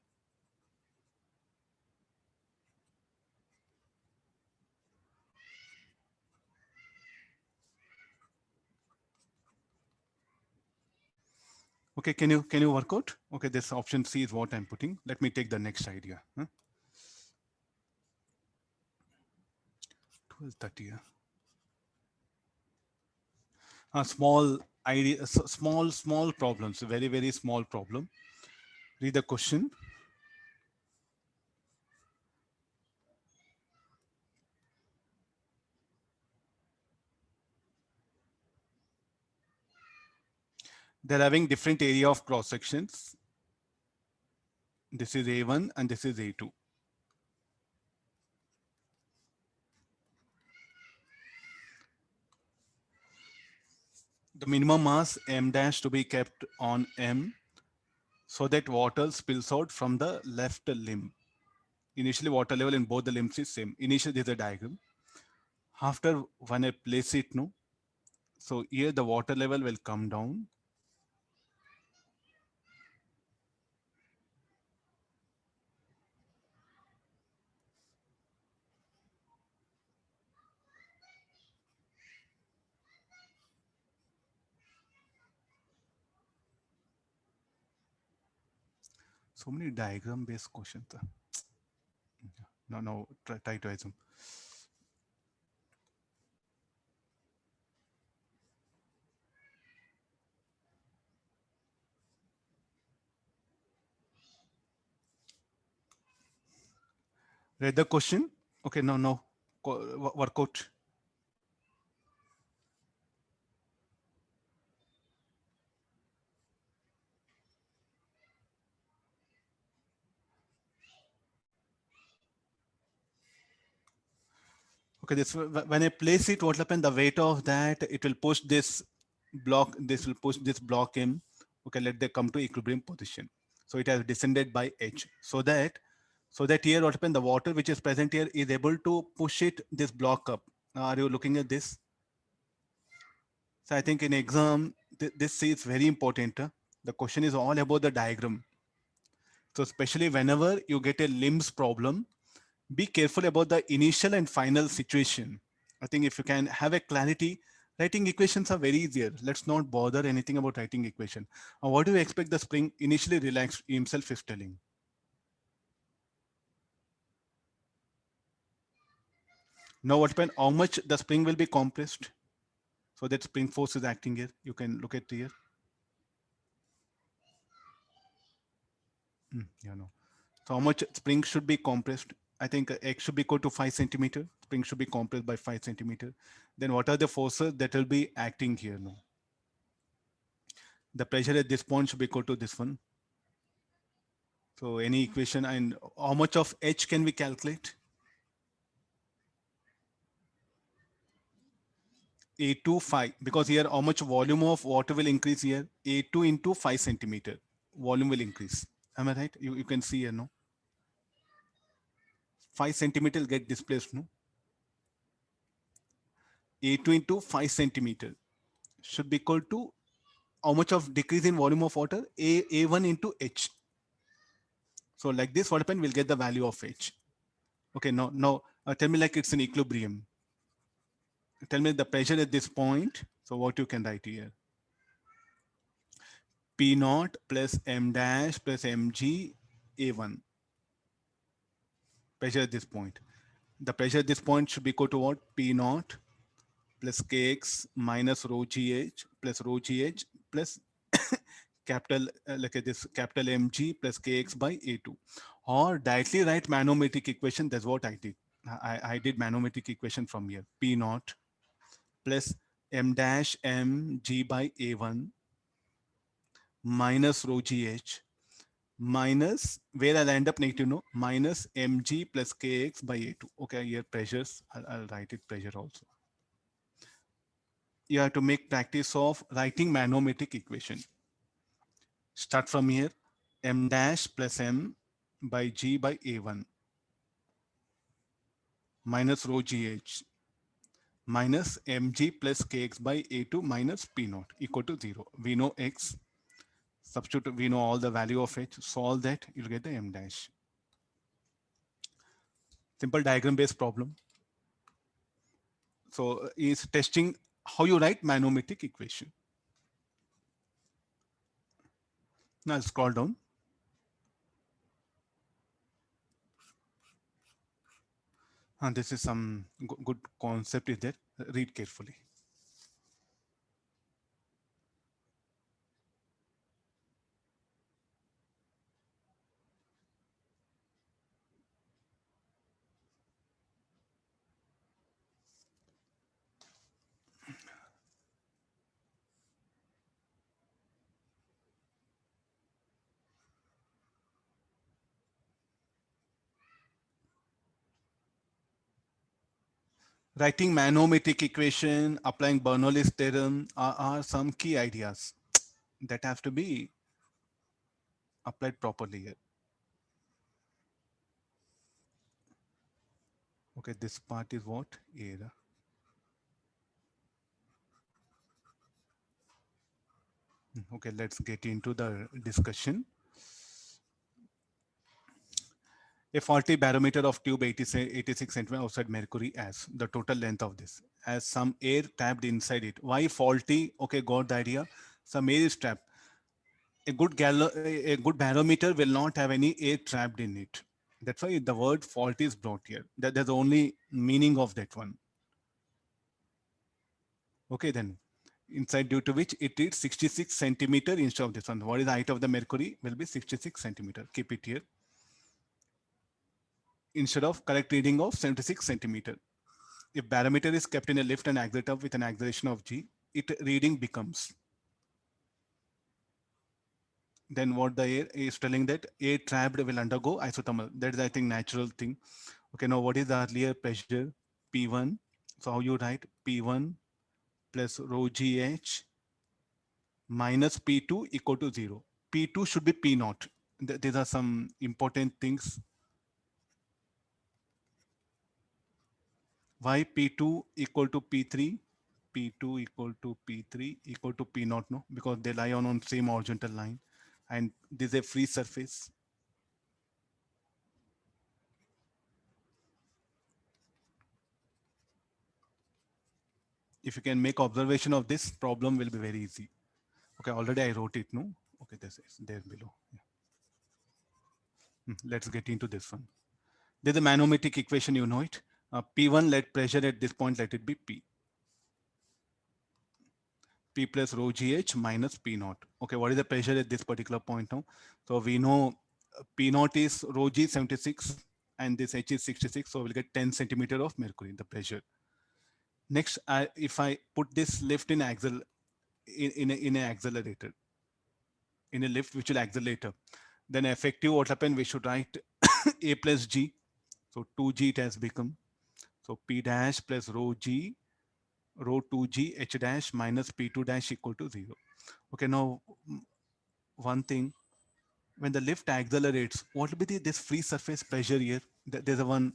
Okay, can you work out? Okay, this option C is what I'm putting. Let me take the next idea. 1230. A small idea, small problems, very small problem. Read the question. They're having different area of cross sections. This is A1 and this is A2. The minimum mass M dash to be kept on M so that water spills out from the left limb. Initially, water level in both the limbs is same. Initially, there's a diagram. After when I place it, no. So here the water level will come down. So many diagram based questions. No, try to assume. Read the question. Okay, no. Work out. Okay, this when I place it, what happen? The weight of that, it will push this block. This will push this block in. Okay, let they come to equilibrium position. So it has descended by H. So that here what happened? The water which is present here is able to push it this block up. Now, are you looking at this? So I think in exam this is very important. The question is all about the diagram. So especially whenever you get a limbs problem, be careful about the initial and final situation. I think if you can have a clarity, writing equations are very easier. Let's not bother anything about writing equation. What do you expect the spring initially relaxed himself is telling? Now what happened? How much the spring will be compressed? So that spring force is acting here. You can look at here. Yeah, no. So how much spring should be compressed? I think X should be equal to 5 centimeter. Spring should be compressed by 5 centimeter. Then what are the forces that will be acting here now? The pressure at this point should be equal to this one. So any equation, and how much of H can we calculate? A2 5, because here how much volume of water will increase here? A2 into 5 centimeter volume will increase. Am I right? You can see here, no? 5 centimeter will get displaced, no? A2 into 5 centimeter should be equal to how much of decrease in volume of water? A1 into H. So like this, what happened? We'll get the value of H. Okay, now tell me like it's an equilibrium. Tell me the pressure at this point. So what you can write here? P naught plus M dash plus Mg A1. Pressure at this point. The pressure at this point should be equal to what? P naught plus Kx minus rho gh plus rho gh plus capital like this capital Mg plus Kx by A2. Or directly write manometric equation. That's what I did. I did manometric equation from here. P naught plus M dash Mg by A1 minus rho gh minus where I'll end up negative, no, minus Mg plus Kx by A2. Okay, here pressures, I'll write it pressure also. You have to make practice of writing manometric equation. Start from here, M dash plus M by G by A1 minus rho GH minus Mg plus Kx by A2 minus P naught equal to 0. We know X, substitute, we know all the value of H, solve that, you'll get the M dash. Simple diagram based problem. So is testing how you write manometric equation. Now scroll down. And this is some good concept is there. Read carefully. Writing manometric equation, applying Bernoulli's theorem are some key ideas that have to be applied properly here. Okay, this part is what? Here. Okay, let's get into the discussion. A faulty barometer of tube 86 centimeter outside mercury as the total length of this as some air trapped inside it. Why faulty? Okay, got the idea. Some air is trapped. A good barometer will not have any air trapped in it. That's why the word fault is brought here. That's the only meaning of that one. Okay, then inside due to which it reads 66 centimeter instead of this one. What is the height of the mercury? Will be 66 centimeter. Keep it here. Instead of correct reading of 76 centimeter. If barometer is kept in a lift and accelerator with an acceleration of g, it reading becomes. Then what the air is telling that air trapped will undergo isothermal. That is, I think, natural thing. Okay, now what is the earlier pressure? P1. So how you write P1 plus rho gh minus P2 equal to 0. P2 should be P naught. These are some important things. Why P2 equal to P3? P2 equal to P3 equal to P naught, no? Because they lie on same horizontal line. And this is a free surface. If you can make observation of this, problem will be very easy. Okay, already I wrote it, no? Okay, this is there below. Yeah. Let's get into this one. There's a manometric equation, you know it. P1, let pressure at this point, let it be P. P plus rho gh minus P naught. Okay, what is the pressure at this particular point now? So we know P naught is rho g 76 and this h is 66. So we'll get 10 centimeter of mercury, the pressure. Next, if I put this lift in in an accelerator, in a lift which will accelerate, then effective what happened? We should write a plus g. So 2g it has become. So P dash plus rho g, rho 2g h dash minus P2 dash equal to 0. Okay, now one thing, when the lift accelerates, what will be this free surface pressure here? There's a one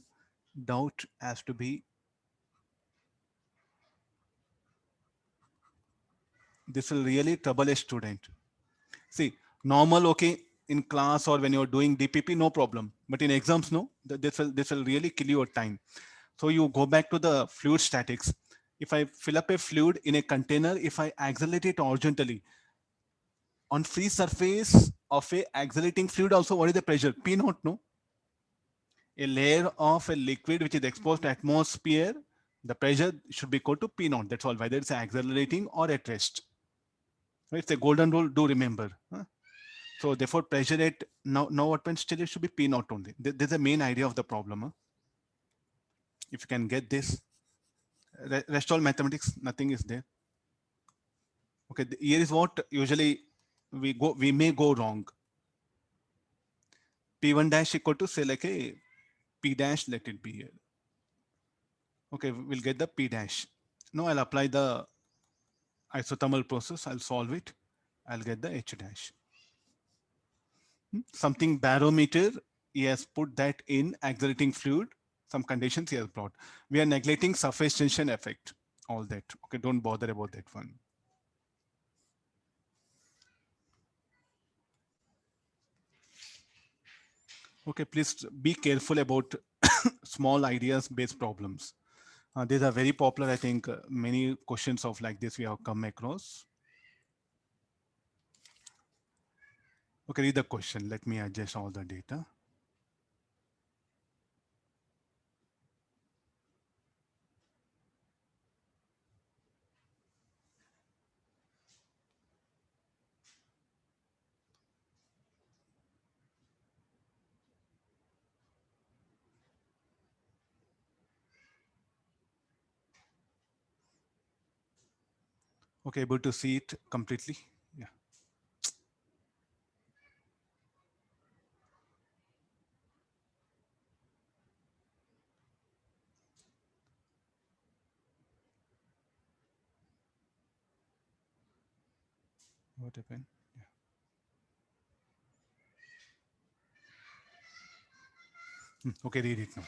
doubt has to be. This will really trouble a student. See, normal, okay, in class or when you're doing DPP, no problem. But in exams, no, this will really kill your time. So you go back to the fluid statics. If I fill up a fluid in a container, if I accelerate it horizontally, on free surface of a accelerating fluid also, what is the pressure? P naught, no? A layer of a liquid which is exposed to atmosphere, the pressure should be equal to P naught. That's all, whether it's accelerating or at rest. It's a golden rule, do remember. Huh? So therefore pressure at now what happens, still it should be P naught only. This is the main idea of the problem. Huh? If you can get this, rest all mathematics, nothing is there. Okay, here is what usually we may go wrong. P1 dash equal to say like a P dash, let it be here. Okay, we'll get the P dash. Now I'll apply the isothermal process. I'll solve it. I'll get the H dash. Something barometer, he has put that in accelerating fluid. Some conditions he has brought. We are neglecting surface tension effect. All that. Okay, don't bother about that one. Okay, please be careful about small ideas based problems. These are very popular. I think many questions of like this we have come across. Okay, read the question. Let me adjust all the data. Okay, able to see it completely? Yeah. What happened? Yeah. Okay, read it now.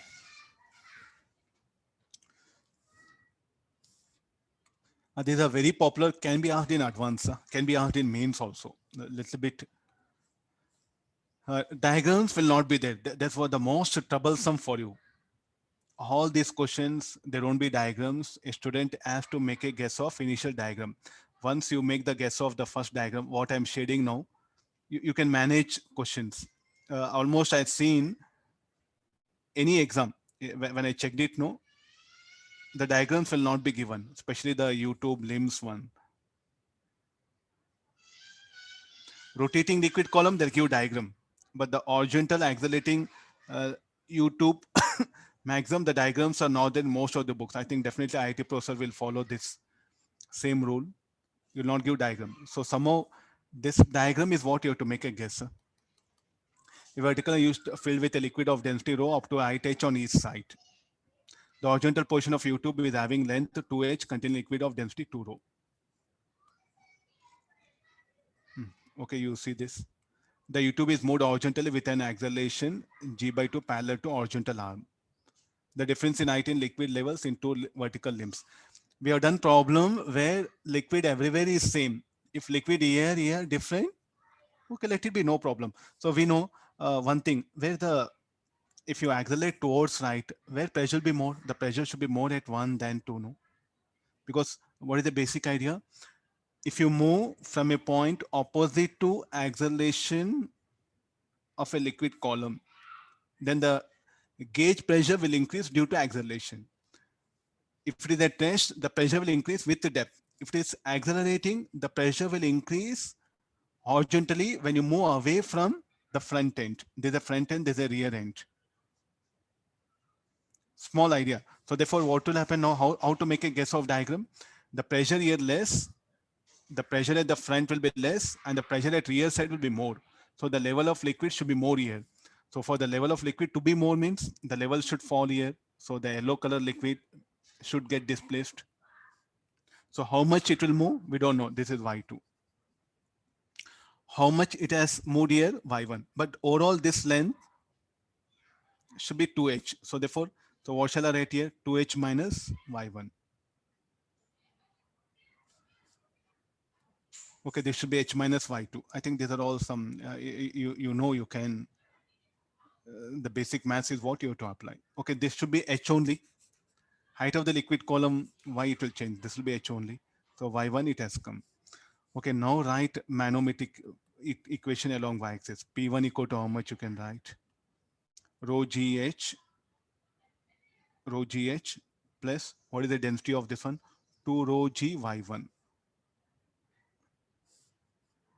These are very popular, can be asked in advance, can be asked in mains also. A little bit. Diagrams will not be there. That's what the most troublesome for you. All these questions, there won't be diagrams. A student has to make a guess of initial diagram. Once you make the guess of the first diagram, what I'm shading now, you can manage questions. Almost I've seen any exam, when I checked it, no, the diagrams will not be given, especially the YouTube LIMS one. Rotating liquid column, they'll give diagram. But the horizontal accelerating YouTube maximum, the diagrams are not in most of the books. I think definitely IIT professor will follow this same rule. You will not give diagram. So somehow this diagram is what you have to make a guess. A vertical used filled with a liquid of density rho up to height h on each side. The horizontal portion of YouTube is having length 2h containing liquid of density 2 rho. Okay, you see this. The YouTube is moved horizontally with an acceleration g by 2 parallel to horizontal arm. The difference in height in liquid levels in two vertical limbs. We have done problem where liquid everywhere is same. If liquid here different, okay, let it be, no problem. So we know one thing, where the, if you accelerate towards right, where pressure will be more, the pressure should be more at 1 than 2, no? Because what is the basic idea? If you move from a point opposite to acceleration of a liquid column, then the gauge pressure will increase due to acceleration. If it is at rest, the pressure will increase with the depth. If it is accelerating, the pressure will increase horizontally when you move away from the front end. There's a front end, there's a rear end. Small idea. So therefore, what will happen now, how to make a guess of diagram? The pressure here less, the pressure at the front will be less, and the pressure at rear side will be more. So the level of liquid should be more here. So for the level of liquid to be more means the level should fall here. So the yellow color liquid should get displaced. So how much it will move, we don't know. This is Y2. How much it has moved here, Y1. But overall this length should be 2h. So therefore, so what shall I write here? 2h minus Y1. Okay, this should be h minus y2. I think these are all some, you know, you can, the basic maths is what you have to apply. Okay, this should be h only. Height of the liquid column, y it will change. This will be h only. So y1 it has come. Okay, now write manometric equation along y-axis. P1 equal to how much you can write? Rho gh plus, what is the density of this one? 2 rho g y1.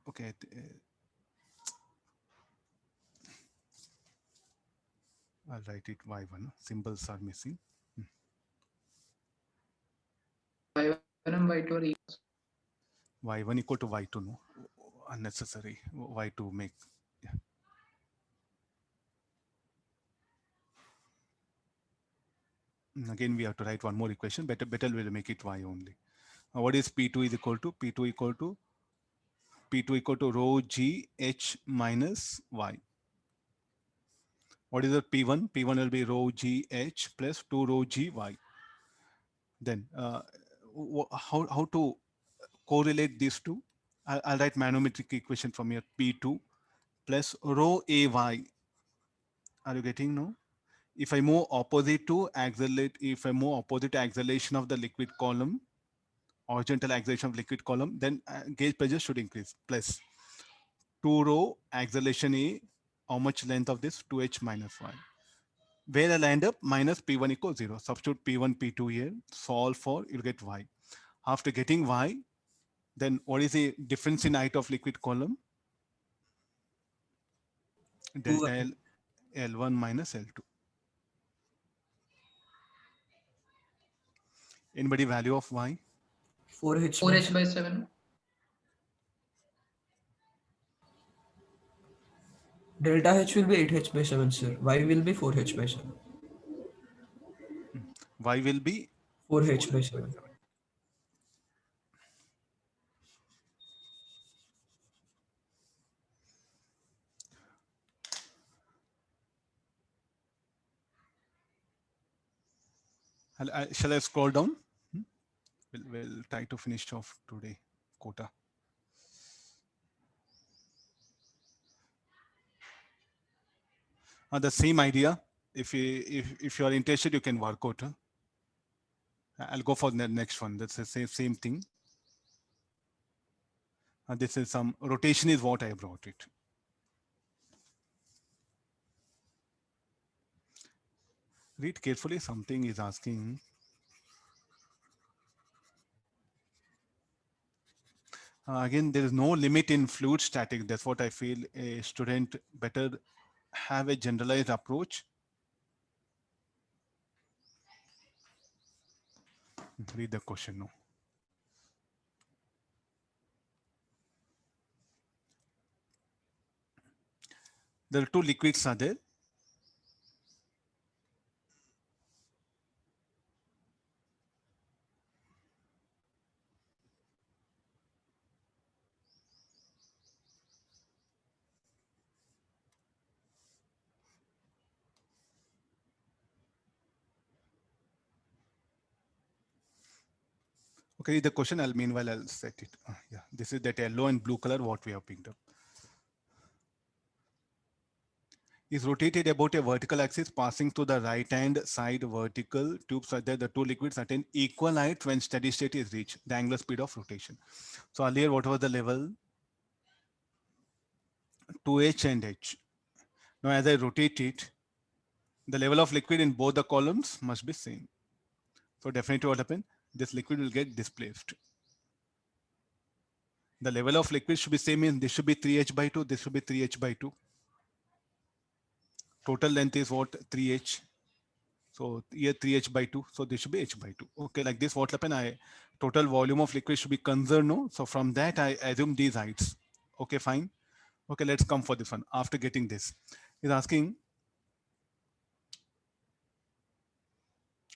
Okay, I'll write it y1. Symbols are missing. Y1 and Y2 are equal. Y1 equal to y2, no? Unnecessary. Y2 make, yeah. Again, we have to write one more equation. Better we'll make it y only. What is P2 is equal to? P2 equal to rho g h minus y. What is the P1? P1 will be rho g h plus 2 rho g y. Then how to correlate these two? I'll write manometric equation from here. P2 plus rho ay. Are you getting no? If I move opposite to accelerate, if I move opposite to acceleration of the liquid column, horizontal acceleration of liquid column, then gauge pressure should increase. Plus 2 row acceleration A, how much length of this? 2h minus 1. Where I'll end up minus P1 equals 0. Substitute P1, P2 here, solve for, you'll get Y. After getting Y, then what is the difference in height of liquid column? Delta L, L1 minus L2. Anybody value of Y? 4h 4h by 7. delta h will be 8h by 7, sir. Y will be 4h by 7. Y will be 4h by 7. Shall I scroll down? We'll try to finish off today quota. The same idea. If you are interested, you can work out. I'll go for the next one. That's the same thing. This is some rotation is what I brought it. Read carefully. Something is asking. Again, there is no limit in fluid statics. That's what I feel a student better have a generalized approach. Read the question now. There are two liquids are there. Okay, the question meanwhile I'll set it. Yeah, this is that yellow and blue color what we have picked up. Is rotated about a vertical axis passing to the right hand side vertical tube so that the two liquids attain equal height when steady state is reached, the angular speed of rotation. So earlier, what was the level? 2h and h. Now as I rotate it, the level of liquid in both the columns must be same. So definitely what happened? This liquid will get displaced. The level of liquid should be same in this should be 3h by 2, this should be 3h by 2. Total length is what? 3h. So here 3h by 2. So this should be h by 2. Okay, like this, what happened? Total volume of liquid should be conserved, no? So from that, I assume these heights. Okay, fine. Okay, let's come for this one. After getting this, is asking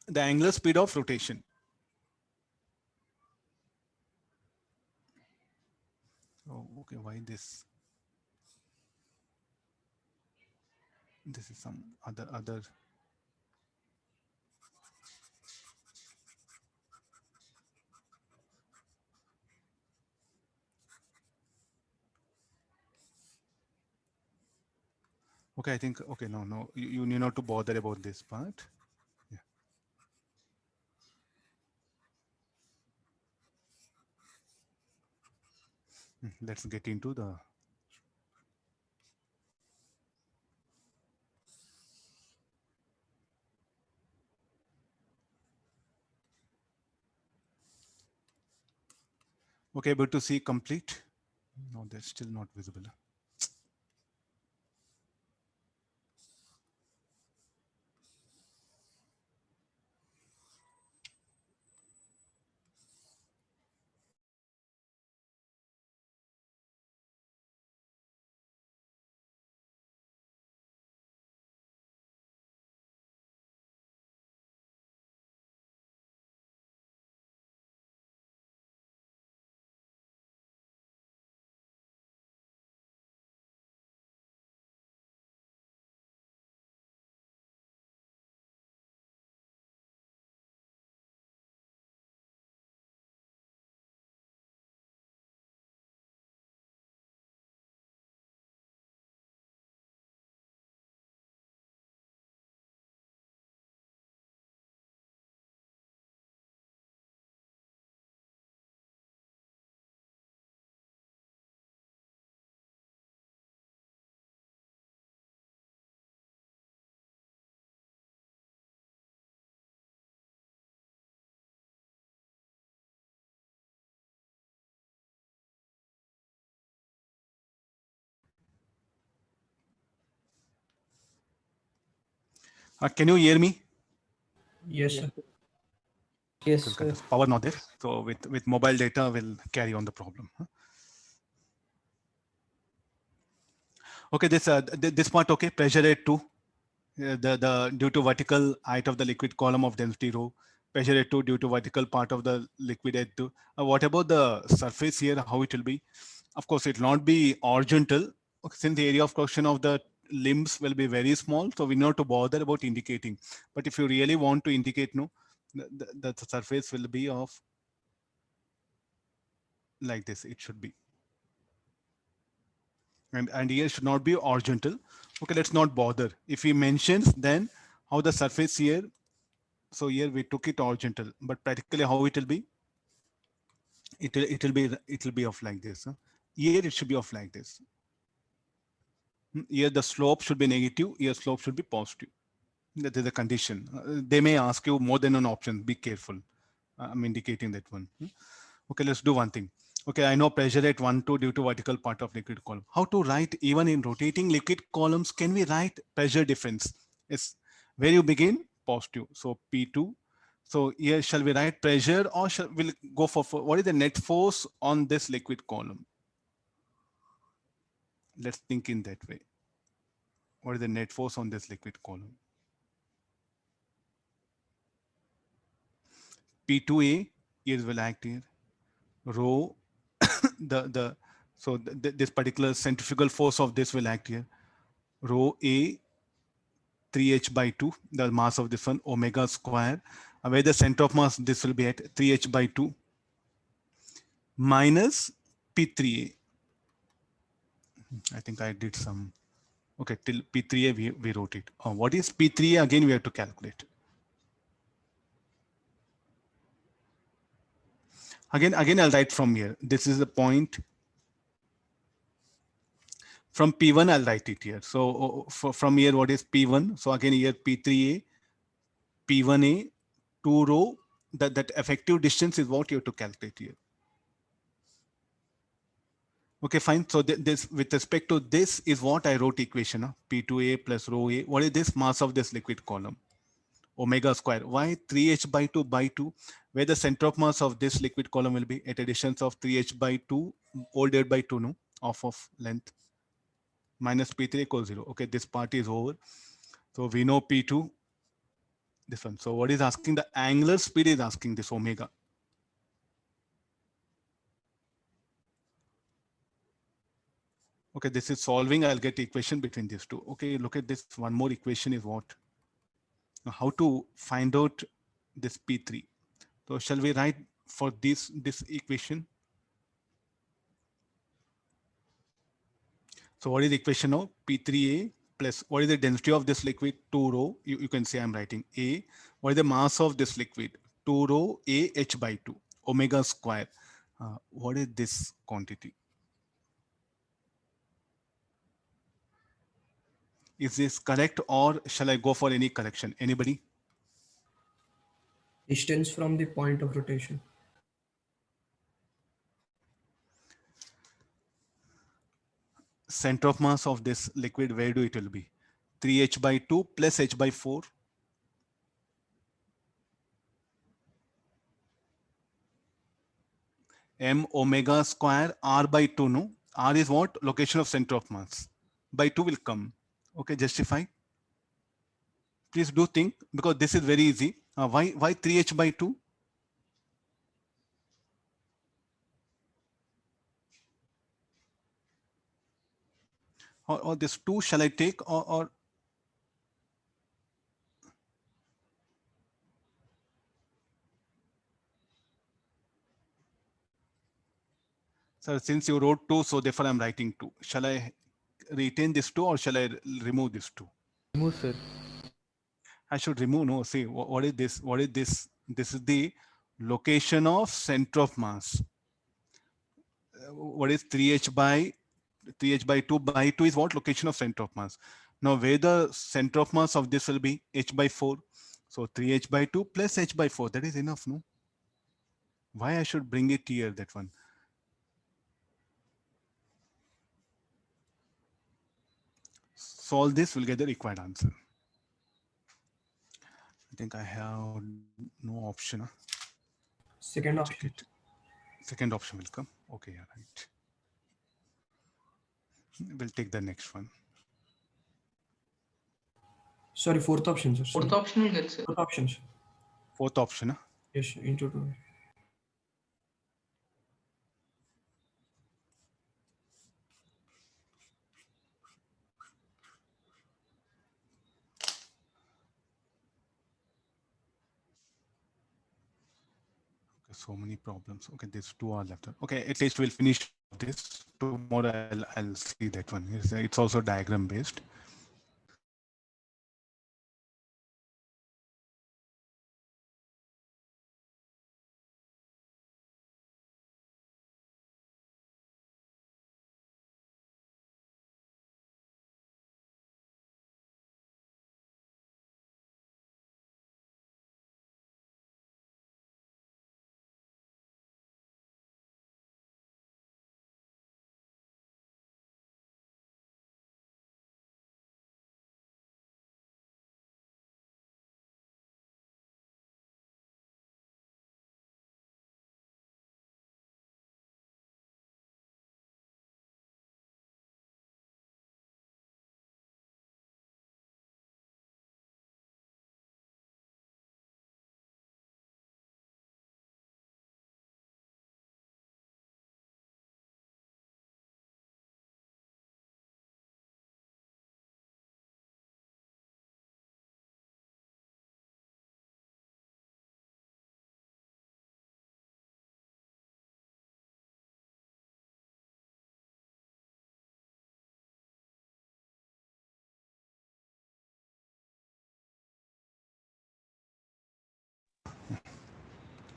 the angular speed of rotation. Oh, okay, why this? This is some other. Okay, I think, okay, no, you need not to bother about this part. Yeah. Let's get into the. Okay, able to see complete? No, they're still not visible. Can you hear me? Yes, sir. Yes, Because sir. there's power not there. So with mobile data, we'll carry on the problem. Okay, this part, okay, pressure at 2. The due to vertical height of the liquid column of density rho, pressure at 2 due to vertical part of the liquid at 2. What about the surface here? How it will be? Of course, it will not be horizontal. Okay, since the area of cross-section of the limbs will be very small, so we not to bother about indicating. But if you really want to indicate, no, the surface will be of like this. It should be. And here should not be horizontal. Okay, let's not bother. If he mentions then how the surface here, so here we took it horizontal, but practically how it will be? It will be of like this. Huh? Here it should be of like this. Here the slope should be negative. Here slope should be positive. That is the condition. They may ask you more than an option. Be careful. I'm indicating that one. Okay, let's do one thing. Okay, I know pressure at 1, 2 due to vertical part of liquid column. How to write even in rotating liquid columns? Can we write pressure difference? Yes, where you begin? Positive. So P2. So here shall we write pressure or shall we'll go for what is the net force on this liquid column? Let's think in that way. What is the net force on this liquid column? P2A is will act here. Rho this particular centrifugal force of this will act here. Rho A 3h by 2, the mass of this one, omega square, where the center of mass this will be at 3h by 2 minus P3A. I think I did some. Okay, till P3A we wrote it. What is P3A? Again, we have to calculate. Again, I'll write from here. This is the point. From P1, I'll write it here. So from here, what is P1? So again, here P3A, P1A, 2 rho, that effective distance is what you have to calculate here. Okay, fine. So this with respect to this is what I wrote equation, P2A plus rho A. What is this mass of this liquid column? Omega square. Why 3h by 2 by 2? Where the center of mass of this liquid column will be at a distance of 3h by 2 all divided by 2, no? Of length. Minus P3 equals 0. Okay, this part is over. So we know P2, this one. So what is asking? The angular speed is asking this omega. Okay, this is solving. I'll get equation between these two. Okay, look at this. One more equation is what? Now, how to find out this P3? So shall we write for this equation? So what is the equation now? P3A plus what is the density of this liquid? 2 rho. You can say I'm writing A. What is the mass of this liquid? 2 rho A H by 2 omega square. What is this quantity? Is this correct or shall I go for any correction? Anybody? Distance from the point of rotation. Center of mass of this liquid, where do it will be? 3h by 2 plus h by 4. M omega square R by 2, no? R is what? Location of center of mass. By 2 will come. Okay, justify. Please do think, because this is very easy. Why 3h by 2? Or this 2 shall I take or so since you wrote 2, so therefore I'm writing 2. Shall I retain this 2 or shall I remove this 2? Remove, sir. I should remove. No, see, what is this? What is this? This is the location of center of mass. What is 3h by 2 by 2 is what? Location of center of mass. Now where the center of mass of this will be? H by 4. So 3h by 2 plus h by 4. That is enough, no? Why I should bring it here, that one? Solve this, we'll get the required answer. think I have no option. Huh? Second Check option. it. Second option will come. Okay, yeah, right. We'll take the next one. Sorry, fourth option, sir. Fourth option will get, sir. Fourth option, sir. Fourth option. Huh? Yes, into 2. Okay, so many problems. Okay, there's 2 hours left. Okay, at least we'll finish this. Tomorrow I'll see that one. It's also diagram based.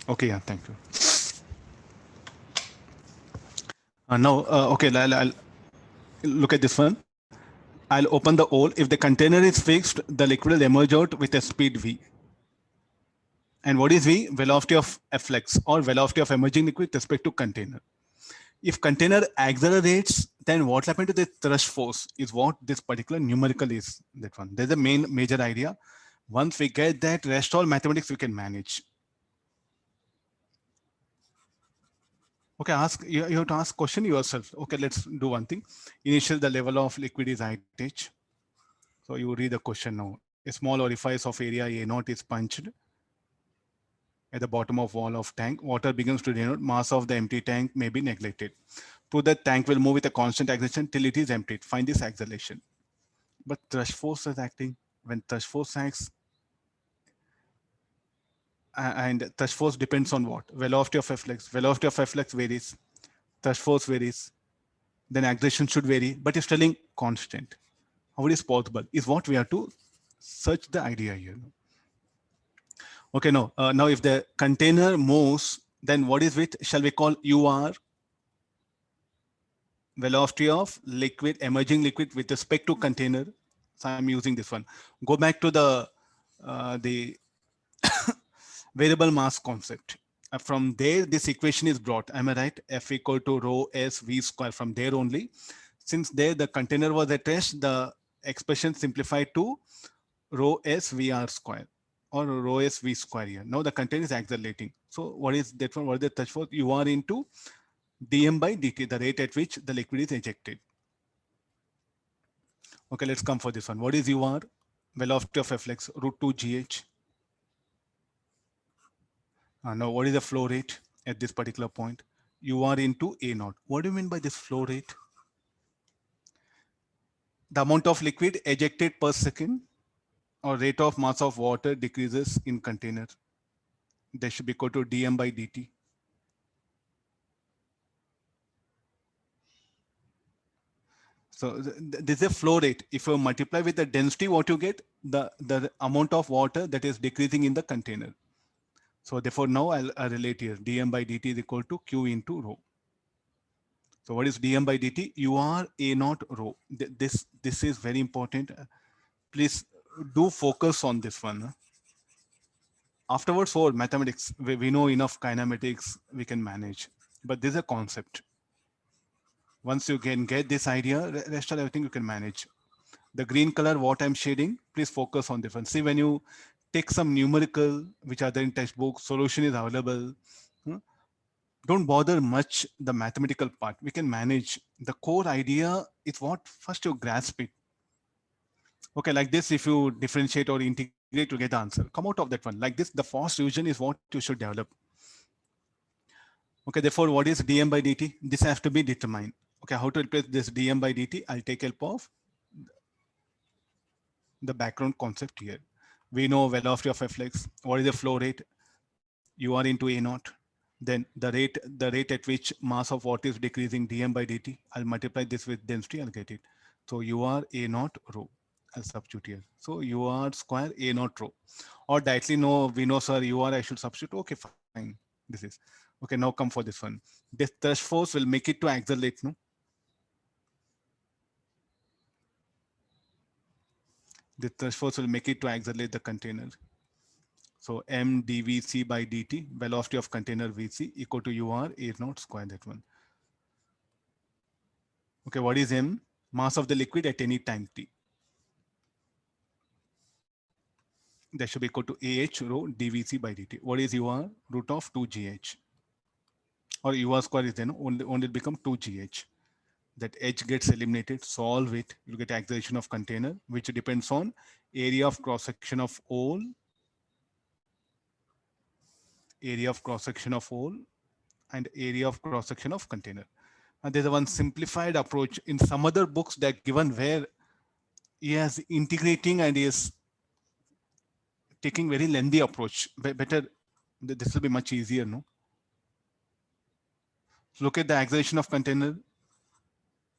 Okay, yeah, thank you. Now, okay, I'll look at this one. I'll open the hole. If the container is fixed, the liquid will emerge out with a speed V. And what is V? Velocity of efflux or velocity of emerging liquid with respect to container. If container accelerates, then what happened to the thrust force is what this particular numerical is. That one. There's a major idea. Once we get that, rest all mathematics we can manage. Okay, you have to ask question yourself. Okay, let's do one thing. Initial, the level of liquid is IH. So you read the question now. A small orifice of area A0 is punched at the bottom of wall of tank. Water begins to denote. Mass of the empty tank may be neglected. To the tank will move with a constant acceleration till it is emptied. Find this acceleration. But thrust force is acting. When thrust force acts, and thrust force depends on what? Velocity of efflux. Velocity of efflux varies. Thrust force varies. Then acceleration should vary, but it's telling constant. How it is possible is what we have to search the idea here. Okay, no. Now, if the container moves, then what is it? Shall we call UR? Velocity of liquid, emerging liquid with respect to container. So I'm using this one. Go back to the variable mass concept. From there, this equation is brought. Am I right? F equal to rho S V square. From there only. Since there the container was at rest, the expression simplified to rho S VR square or rho S V square here. Now the container is accelerating. So what is that one? What is the touch force? You are into dm by dt, the rate at which the liquid is ejected. Okay, let's come for this one. What is UR? Velocity of efflux, root 2 GH. Now, what is the flow rate at this particular point? UR into A0. What do you mean by this flow rate? The amount of liquid ejected per second or rate of mass of water decreases in container. That should be equal to dm by dt. So this is a flow rate. If you multiply with the density, what you get? The amount of water that is decreasing in the container. So therefore now I'll relate here. dm by dt is equal to q into rho. So what is dm by dt? UR A0 rho. This is very important. Please do focus on this one. Afterwards, for mathematics, we know enough kinematics, we can manage. But this is a concept. Once you can get this idea, rest of everything you can manage. The green color, what I'm shading, please focus on this one. See, when you take some numerical, which are there in textbook, solution is available. Don't bother much the mathematical part. We can manage. The core idea is what first you grasp it. Okay, like this, if you differentiate or integrate to get the answer, come out of that one. Like this, the fast revision is what you should develop. Okay, therefore, what is dm by dt? This has to be determined. Okay, how to replace this dm by dt? I'll take help of the background concept here. We know velocity of flex. What is the flow rate? You are into a naught. Then the rate at which mass of what is decreasing dm by dt. I'll multiply this with density. I'll get it. So you are a naught rho. I'll substitute here. So you are square a naught rho. Or directly no, we know sir, you are. I should substitute. Okay, fine. This is okay. Now come for this one. This thrust force will make it to accelerate. No. The thrust force will make it to accelerate the container. So m dvc by dt, velocity of container vc equal to ur a naught square, that one. Okay, what is m? Mass of the liquid at any time t. That should be equal to ah rho dvc by dt. What is ur? Root of 2gh. Or ur square is then only become 2gh. That h gets eliminated, solve it, you get acceleration of container, which depends on area of cross section of hole, area of cross section of hole, and area of cross section of container. And there's a one simplified approach in some other books that given where he is integrating and he is taking very lengthy approach. Better, this will be much easier, no? Look at the acceleration of container.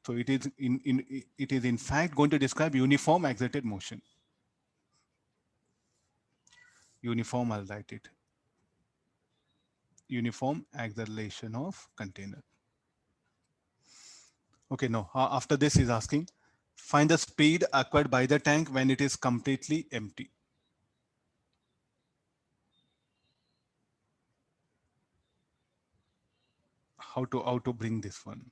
So it is in fact going to describe uniform accelerated motion. Uniform, I'll write it. Uniform acceleration of container. Okay, no, after this is asking, find the speed acquired by the tank when it is completely empty. How to bring this one?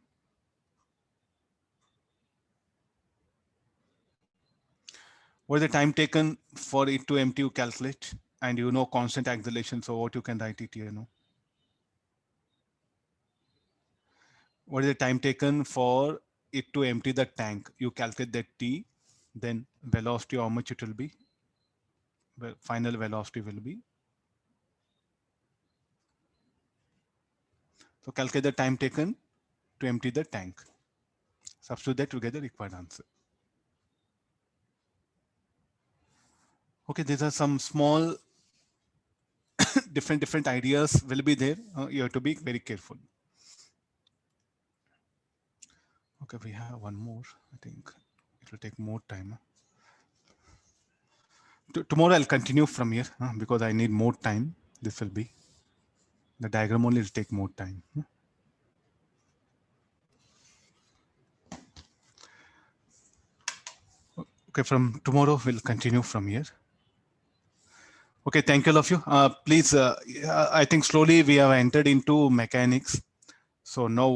What is the time taken for it to empty? You calculate, and you know constant acceleration. So what you can write it here, no? What is the time taken for it to empty the tank? You calculate that t, then velocity, how much it will be? Well, final velocity will be. So calculate the time taken to empty the tank. Substitute that to get the required answer. Okay, these are some small different ideas will be there. You have to be very careful. Okay, we have one more. I think it will take more time. Tomorrow I'll continue from here because I need more time. This will be the diagram only will take more time. Okay, from tomorrow we'll continue from here. Okay, thank you all of you. Please, I think slowly we have entered into mechanics. So now